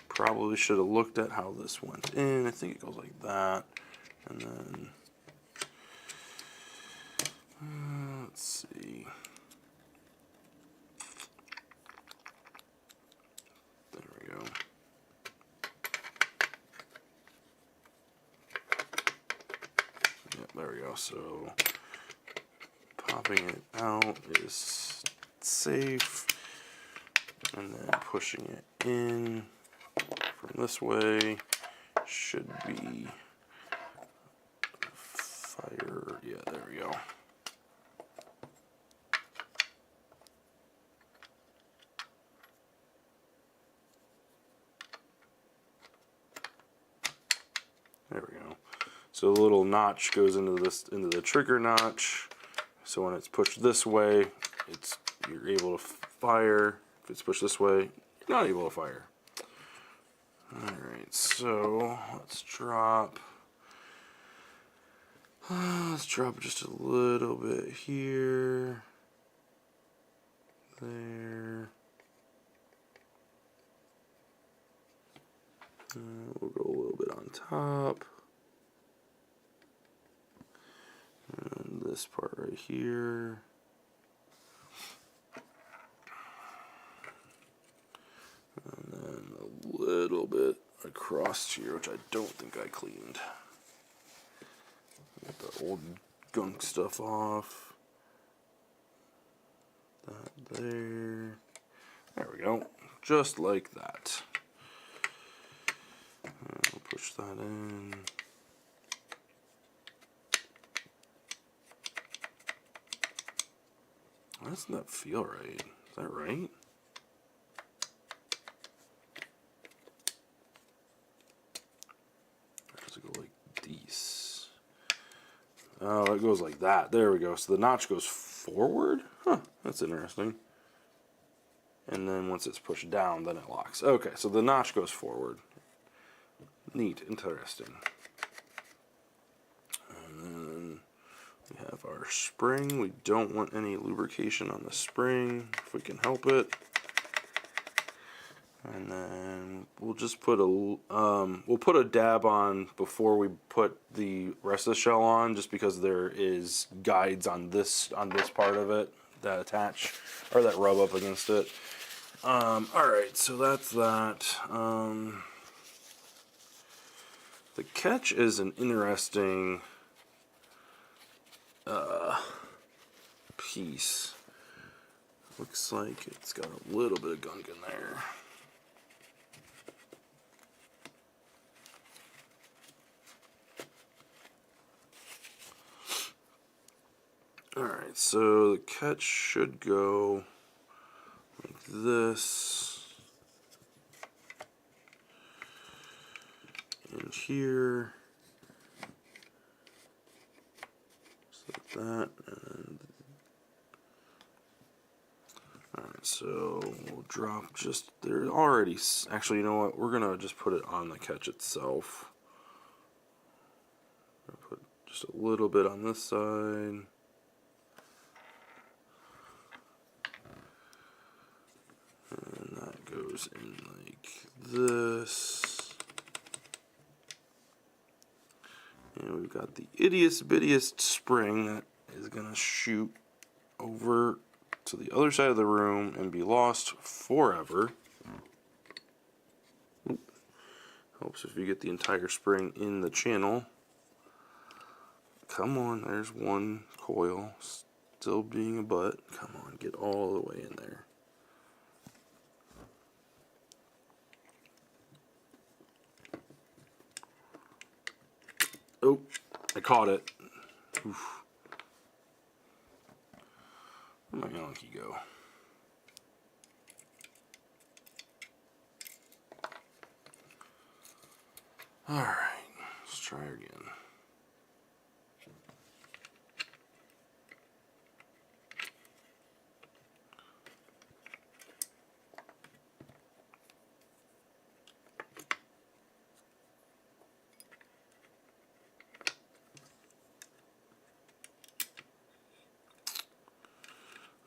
Probably should have looked at how this went in. I think it goes like that. And then, let's see. There we go. Yep, there we go. So, popping it out is safe. And then pushing it in from this way should be fire. Yeah, there we go. There we go. So the little notch goes into the trigger notch. So when it's pushed this way, you're able to fire. If it's pushed this way, you're not able to fire. Alright, so let's drop just a little bit here, there. We'll go a little bit on top. And this part right here. And then a little bit across here, which I don't think I cleaned. Get the old gunk stuff off. That there. There we go. Just like that. I'll push that in. Why doesn't that feel right? Is that right? Or does it go like these? Oh, it goes like that. There we go. So the notch goes forward? Huh, that's interesting. And then once it's pushed down, then it locks. Okay, so the notch goes forward. Neat, interesting. And then we have our spring. We don't want any lubrication on the spring if we can help it. And then we'll just put a dab on before we put the rest of the shell on, just because there is guides on this part of it that attach or that rub up against it. All right, so that's that. The catch is an interesting piece. Looks like it's got a little bit of gunk in there. Alright, so the catch should go like this. In here. Just like that. And alright, so we'll drop just there already. Actually, you know what? We're gonna just put it on the catch itself. Put just a little bit on this side. And that goes in like this. And we've got the ittiest bittiest spring that is going to shoot over to the other side of the room and be lost forever. Oop. Helps if you get the entire spring in the channel. Come on, there's one coil still being a butt. Come on, get all the way in there. Oh, I caught it. Oof. Where'd my monkey go? Alright, let's try again.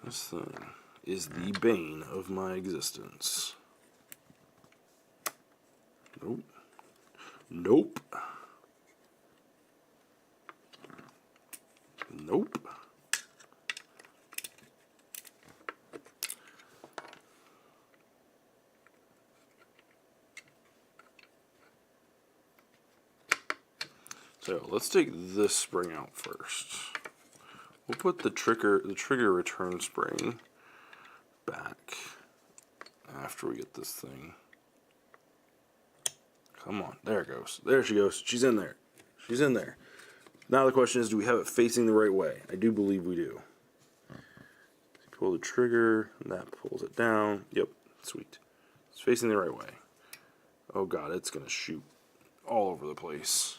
This thing is the bane of my existence. Nope. Nope. Nope. So let's take this spring out first. We'll put the trigger return spring back after we get this thing. Come on, there it goes. There she goes. She's in there. She's in there. Now the question is, do we have it facing the right way? I do believe we do. Pull the trigger, and that pulls it down. Yep, sweet. It's facing the right way. Oh god, it's gonna shoot all over the place.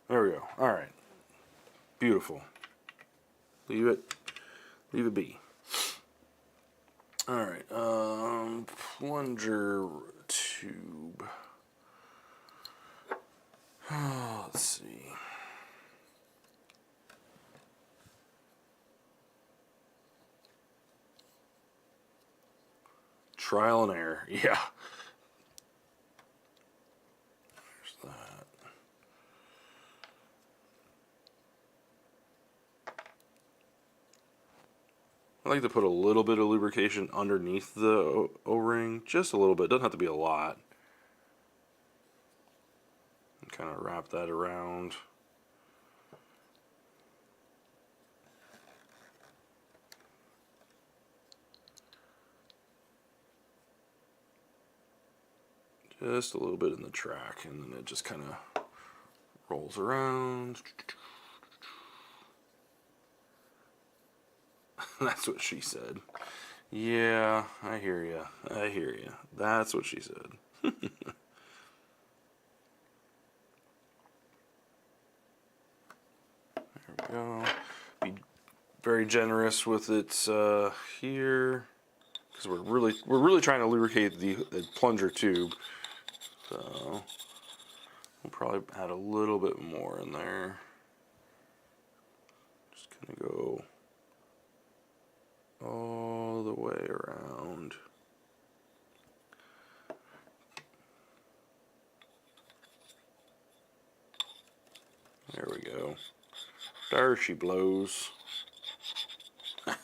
There we go. All right. Beautiful. Leave it be. All right. Plunger tube. Let's see. Trial and error. Yeah. There's that. I like to put a little bit of lubrication underneath the O-ring, just a little bit. Doesn't have to be a lot. And kind of wrap that around. Just a little bit in the track, and then it just kind of rolls around. That's what she said. Yeah, I hear you. I hear you. That's what she said. There we go. Be very generous with it here, because we're really trying to lubricate the plunger tube. So we'll probably add a little bit more in there. Just gonna go all the way around. There we go. There she blows. All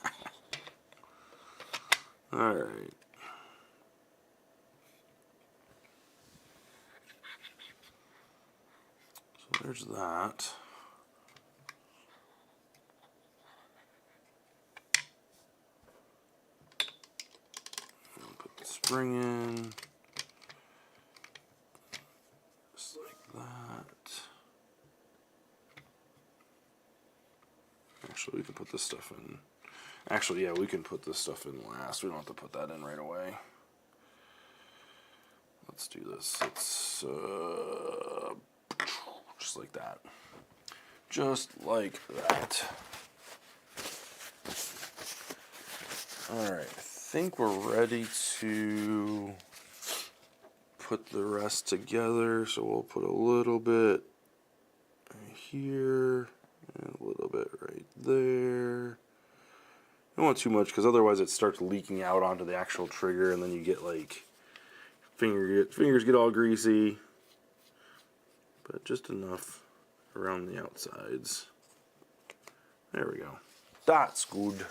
right. So there's that. Spring in, just like that. Actually, we can put this stuff in. Actually, yeah, we can put this stuff in last. We don't have to put that in right away. Let's do this. It's just like that. Just like that. All right. I think we're ready to put the rest together, so we'll put a little bit right here and a little bit right there. Don't want too much, because otherwise it starts leaking out onto the actual trigger, and then you get like fingers get all greasy. But just enough around the outsides. There we go. That's good.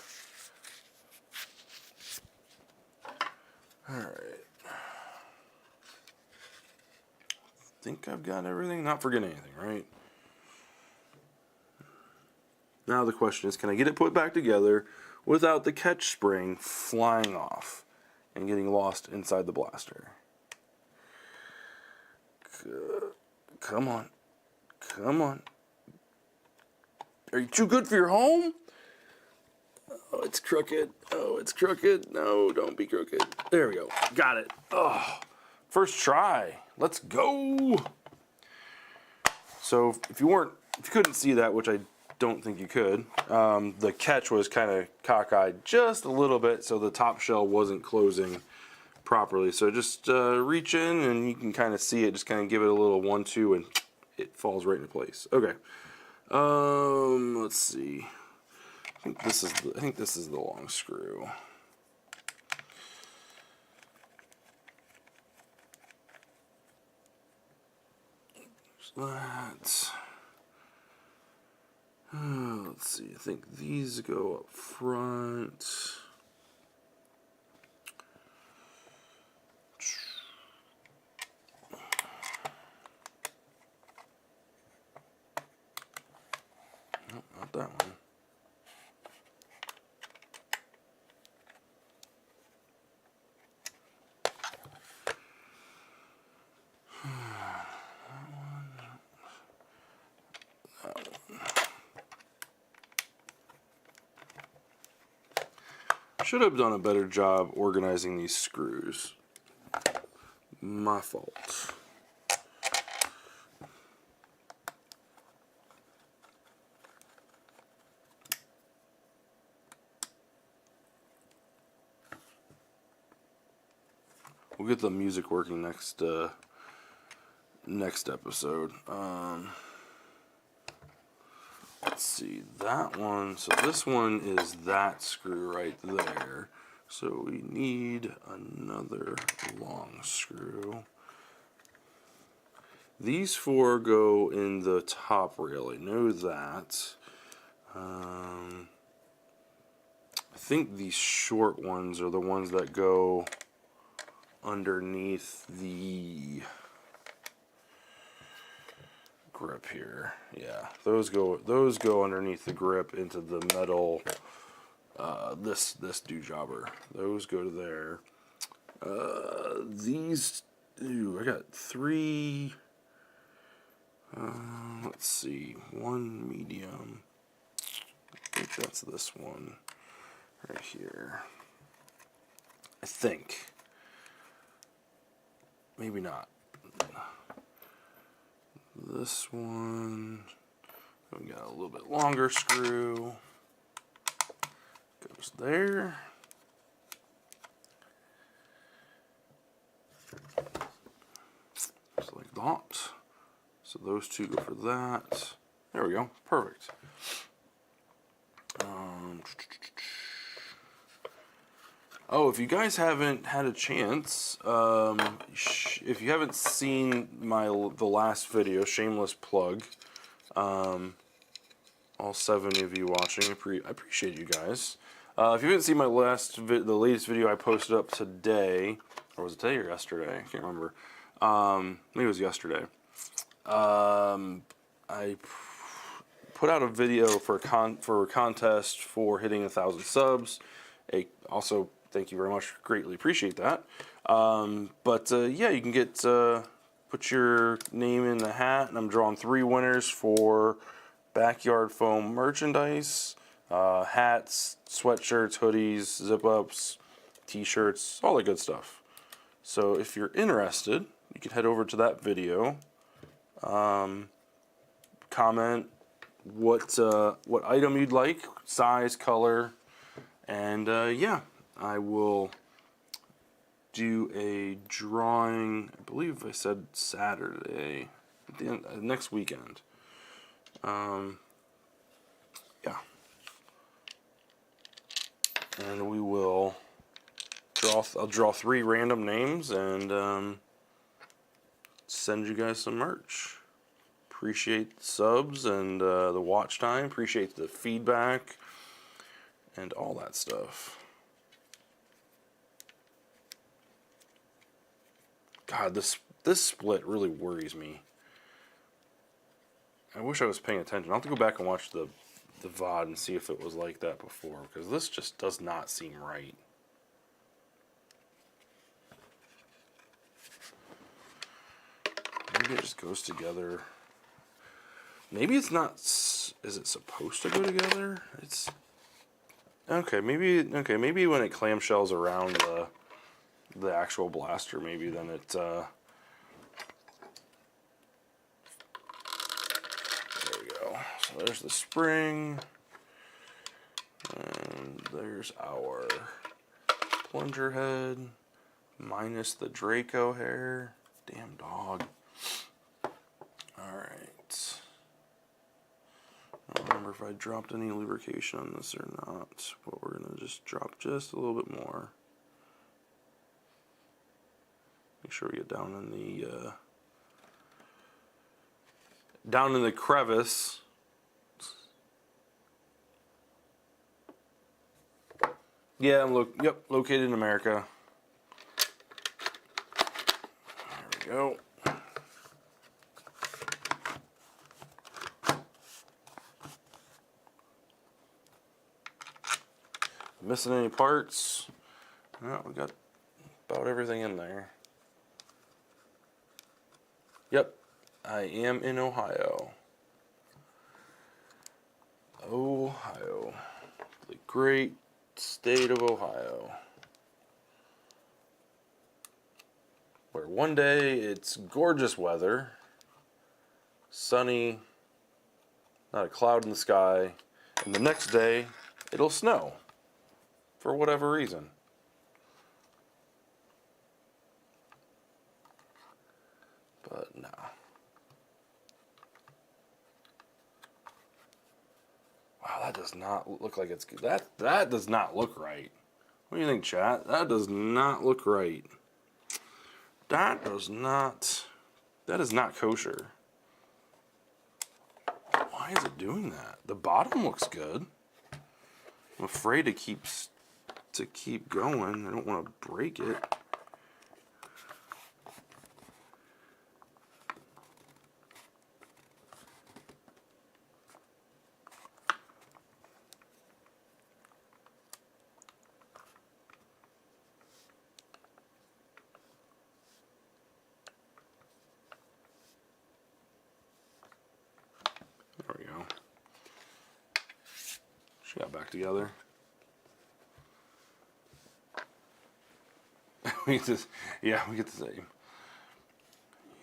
Alright. I think I've got everything. Not forgetting anything, right? Now the question is, can I get it put back together without the catch spring flying off and getting lost inside the blaster? Come on. Come on. Are you too good for your home? Oh, it's crooked. Oh, it's crooked. No, don't be crooked. There we go. Got it. Oh, first try. Let's go. So if you couldn't see that, which I don't think you could, the catch was kind of cockeyed just a little bit, so the top shell wasn't closing properly. So just reach in, and you can kind of see it. Just kind of give it a little 1-2, and it falls right into place. Okay. Let's see. I think this is the long screw. That. Let's see. I think these go up front. Nope, not that one. Should have done a better job organizing these screws. My fault. We'll get the music working next episode. Let's see, that one, so this one is that screw right there. So we need another long screw. These four go in the top rail, I know that. I think these short ones are the ones that go underneath the grip here. Yeah, those go underneath the grip into the metal. This do-jobber. Those go to there. These, I got three. Let's see, one medium. I think that's this one right here. I think. Maybe not. This one, we got a little bit longer screw, goes there. Just like that. So those two go for that. There we go, perfect. Oh, if you guys haven't had a chance, if you haven't seen the last video, shameless plug, all 7 of you watching, I appreciate you guys. If you haven't seen my the latest video I posted up today, or was it today or yesterday? I can't remember. Maybe it was yesterday. I put out a video for a contest for hitting 1,000 subs. Also, thank you very much. Greatly appreciate that. Yeah, you can get put your name in the hat, and I'm drawing 3 winners for backyard foam merchandise, hats, sweatshirts, hoodies, zip-ups, t-shirts, all that good stuff. So if you're interested, you can head over to that video, comment what item you'd like, size, color, and yeah, I will do a drawing. I believe I said Saturday, at the end, next weekend. Yeah, and we will I'll draw 3 random names and send you guys some merch. Appreciate the subs and the watch time. Appreciate the feedback and all that stuff. God, this split really worries me. I wish I was paying attention. I'll have to go back and watch the VOD and see if it was like that before, because this just does not seem right. Maybe it just goes together. Maybe it's not. Is it supposed to go together? It's okay. Maybe when it clamshells around the actual blaster, maybe then it. There we go. So there's the spring, and there's our plunger head minus the Draco hair. Damn dog. Alright. I don't remember if I dropped any lubrication on this or not, but we're going to just drop just a little bit more. Make sure we get down in the crevice. Yeah, located in America. There we go. Missing any parts? No, we got about everything in there. Yep, I am in Ohio. Ohio, the great state of Ohio, where one day it's gorgeous weather, sunny, not a cloud in the sky, and the next day it'll snow for whatever reason. But no. Wow, that does not look like it's good. That does not look right. What do you think, chat? That does not look right. That is not kosher. Why is it doing that? The bottom looks good. I'm afraid to keep going. I don't want to break it. There we go. She got back together. We get this. Yeah, we get the same.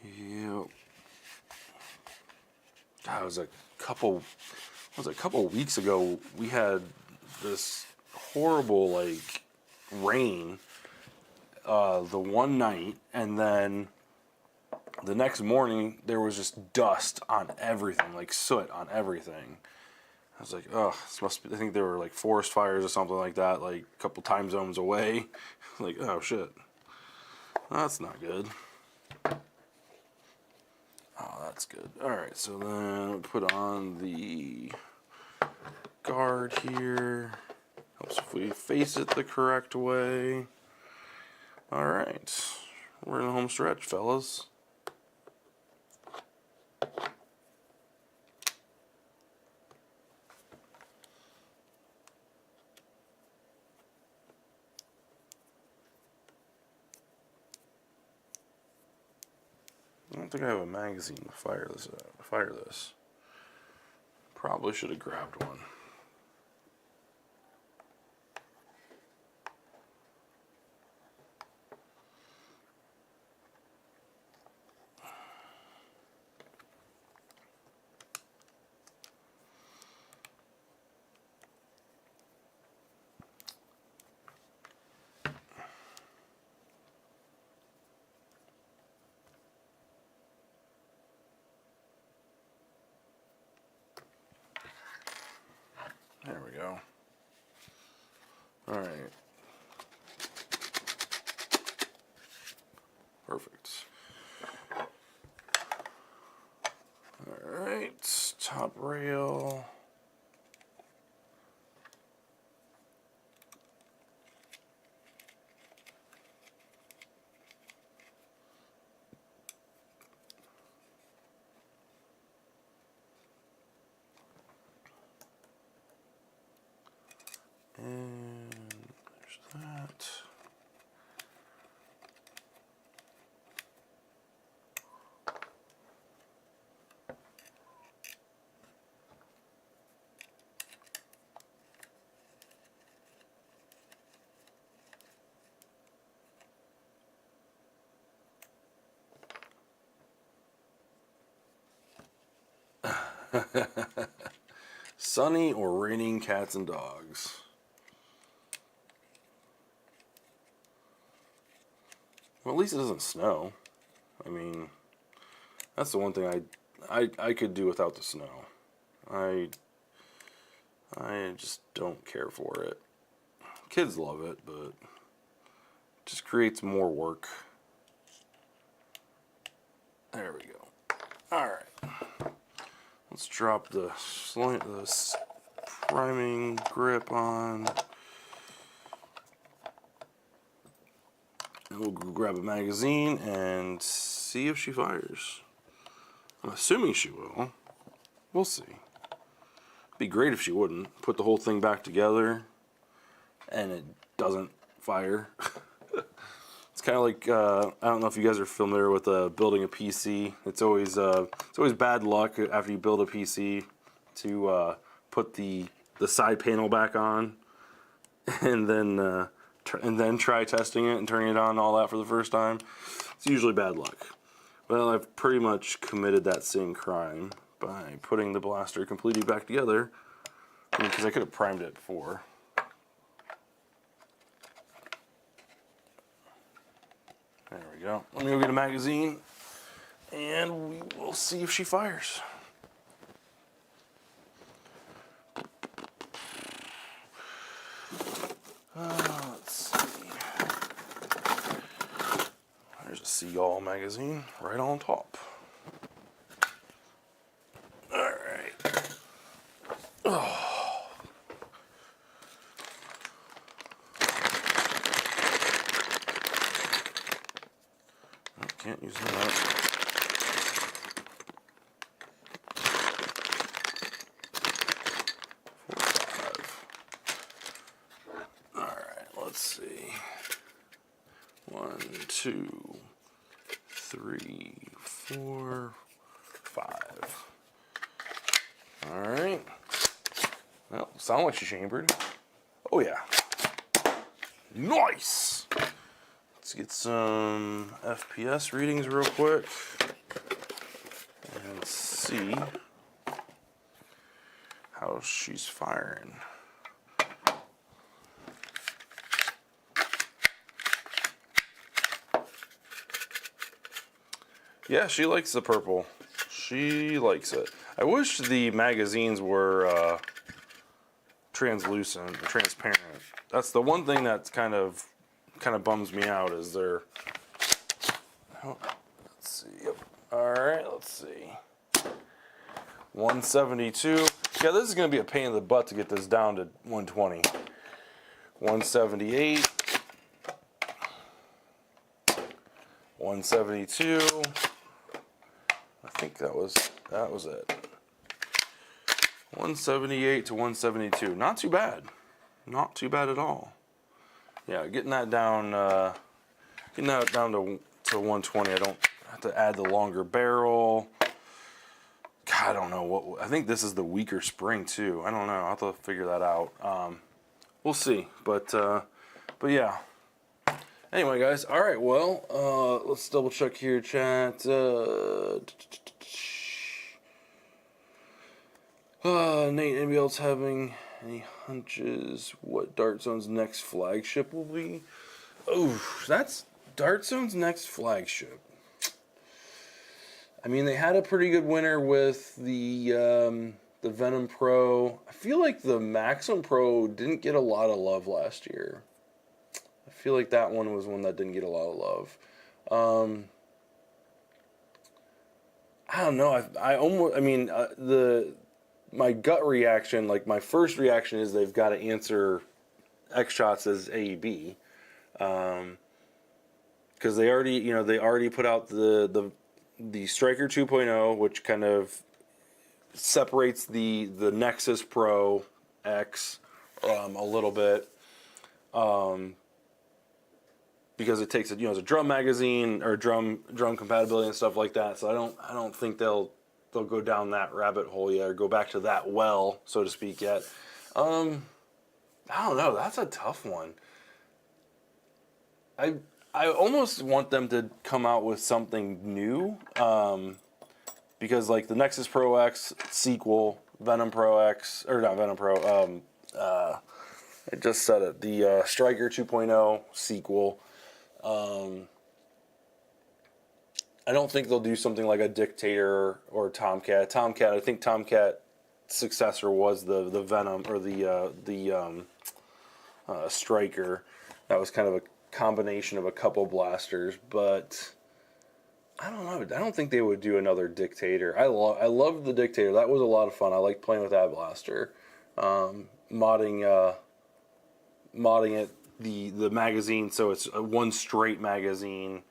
Yep. God, it was a couple weeks ago. We had this horrible rain. The one night, and then the next morning there was just dust on everything, like soot on everything. I was like, oh, this must be. I think there were like forest fires or something like that, like a couple time zones away. Like, oh shit, that's not good. Oh, that's good. All right, so then we put on the guard here. Helps if we face it the correct way. All right, we're in the home stretch, fellas. I don't think I have a magazine to fire this. Probably should have grabbed one. There we go. All right. Perfect. All right. Top rail. And there's that. Sunny or raining cats and dogs. Well, at least it doesn't snow. I mean, that's the one thing I could do without the snow. I just don't care for it. Kids love it, but it just creates more work. There we go. All right. Let's drop the priming grip on. And we'll grab a magazine and see if she fires. I'm assuming she will. We'll see. It'd be great if she wouldn't. Put the whole thing back together and it doesn't fire. It's kind of like, I don't know if you guys are familiar with building a PC. It's always bad luck after you build a PC to put the side panel back on and then try testing it and turning it on and all that for the first time. It's usually bad luck. Well, I've pretty much committed that same crime by putting the blaster completely back together, because I could have primed it before. There we go. Let me go get a magazine, and we will see if she fires. Let's see. There's a Seagull magazine right on top. All right. Oh. Can't use that. 4, 5. All right, let's see. 1, 2, 3, 4, 5. All right. Well, sound like she chambered. Oh yeah. Nice. Let's get some FPS readings real quick and see how she's firing. Yeah, she likes the purple. She likes it. I wish the magazines were translucent, transparent. That's the one thing that's kind of bums me out, is they're, oh, let's see, yep. All right, let's see. 172. Yeah, this is going to be a pain in the butt to get this down to 120. 178. 172. I think that was it. 178 to 172. Not too bad. Not too bad at all. Yeah, getting that down to 120. I don't have to add the longer barrel. God, I don't know what. I think this is the weaker spring too. I don't know. I'll have to figure that out. We'll see. But yeah. Anyway, guys. All right. Well, let's double check here, chat. Nate, anybody else having any hunches what Dart Zone's next flagship will be? Oh, that's Dart Zone's next flagship. I mean, they had a pretty good winner with the Venom Pro. I feel like the Maxim Pro didn't get a lot of love last year. I feel like that one was one that didn't get a lot of love. I don't know. My gut reaction, like my first reaction, is they've got to answer X shots as AEB, because they already put out the Striker 2.0, which kind of separates the Nexus Pro X a little bit, because it takes it's a drum magazine or drum compatibility and stuff like that. So I don't think they'll go down that rabbit hole yet, or go back to that well, so to speak, yet. I don't know. That's a tough one. I almost want them to come out with something new, because like the Nexus Pro X sequel, Venom Pro X, or not Venom Pro, I just said it, the Striker 2.0 sequel. I don't think they'll do something like a Dictator or Tomcat. Tomcat, I think Tomcat successor was the Venom or the Striker. That was kind of a combination of a couple blasters, but I don't know. I don't think they would do another Dictator. I love the Dictator. That was a lot of fun. I like playing with that blaster. Modding it the magazine so it's a one straight magazine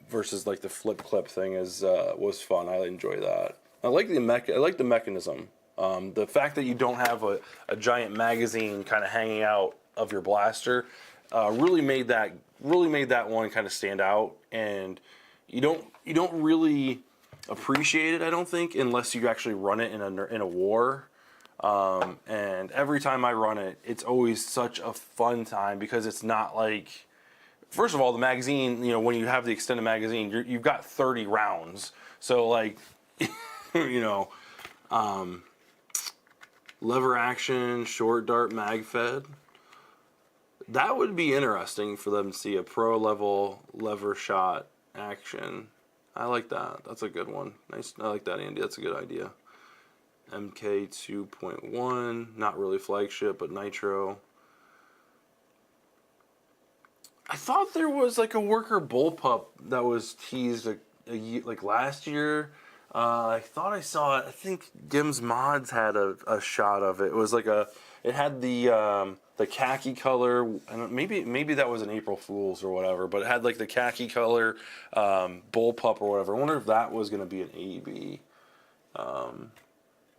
versus like the flip clip thing was fun. I enjoy that. I like the mechanism. The fact that you don't have a giant magazine kind of hanging out of your blaster really made that one kind of stand out, and you don't really appreciate it, I don't think, unless you actually run it in a war. And every time I run it, it's always such a fun time because it's not like, first of all, the magazine, you know, when you have the extended magazine, you've got 30 rounds. So like, you know, lever action, short dart mag fed. That would be interesting for them to see a pro level lever shot action. I like that. That's a good one. Nice. I like that, Andy. That's a good idea. MK 2.1, not really flagship, but nitro. I thought there was like a worker bullpup that was teased like last year. I thought I saw it. I think Gims Mods had a shot of it. It was like it had the khaki color, and maybe that was an April Fool's or whatever. But it had like the khaki color bullpup or whatever. I wonder if that was going to be an AEB.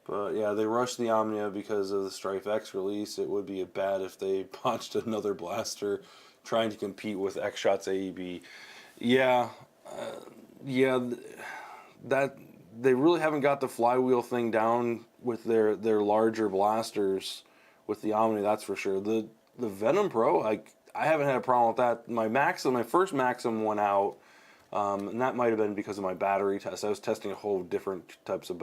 But yeah, they rushed the Omnia because of the Strife X release. It would be bad if they botched another blaster trying to compete with X-Shot's AEB. Yeah, that they really haven't got the flywheel thing down with their larger blasters with the Omni. That's for sure. The Venom Pro, I haven't had a problem with that. My first Maxim went out, and that might have been because of my battery test. I was testing a whole different types of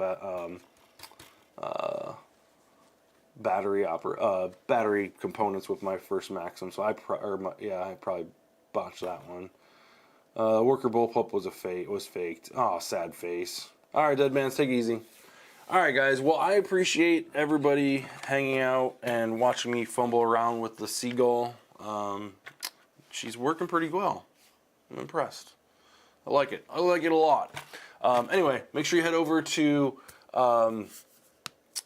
battery components with my first Maxim, so I probably botched that one. Worker bullpup was faked. Oh, sad face. All right, dead man, take it easy. All right, guys. Well, I appreciate everybody hanging out and watching me fumble around with the Seagull. She's working pretty well. I'm impressed. I like it. I like it a lot. Anyway, make sure you head over to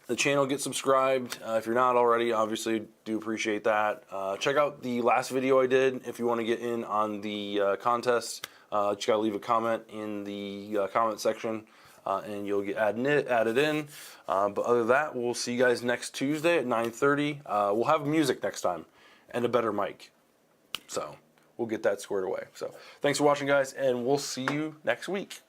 the channel, get subscribed. If you're not already, obviously do appreciate that. Check out the last video I did if you want to get in on the contest. Just gotta leave a comment in the comment section, and you'll get added in. But other than that, we'll see you guys next Tuesday at 9:30. We'll have music next time and a better mic, so we'll get that squared away. So thanks for watching, guys, and we'll see you next week.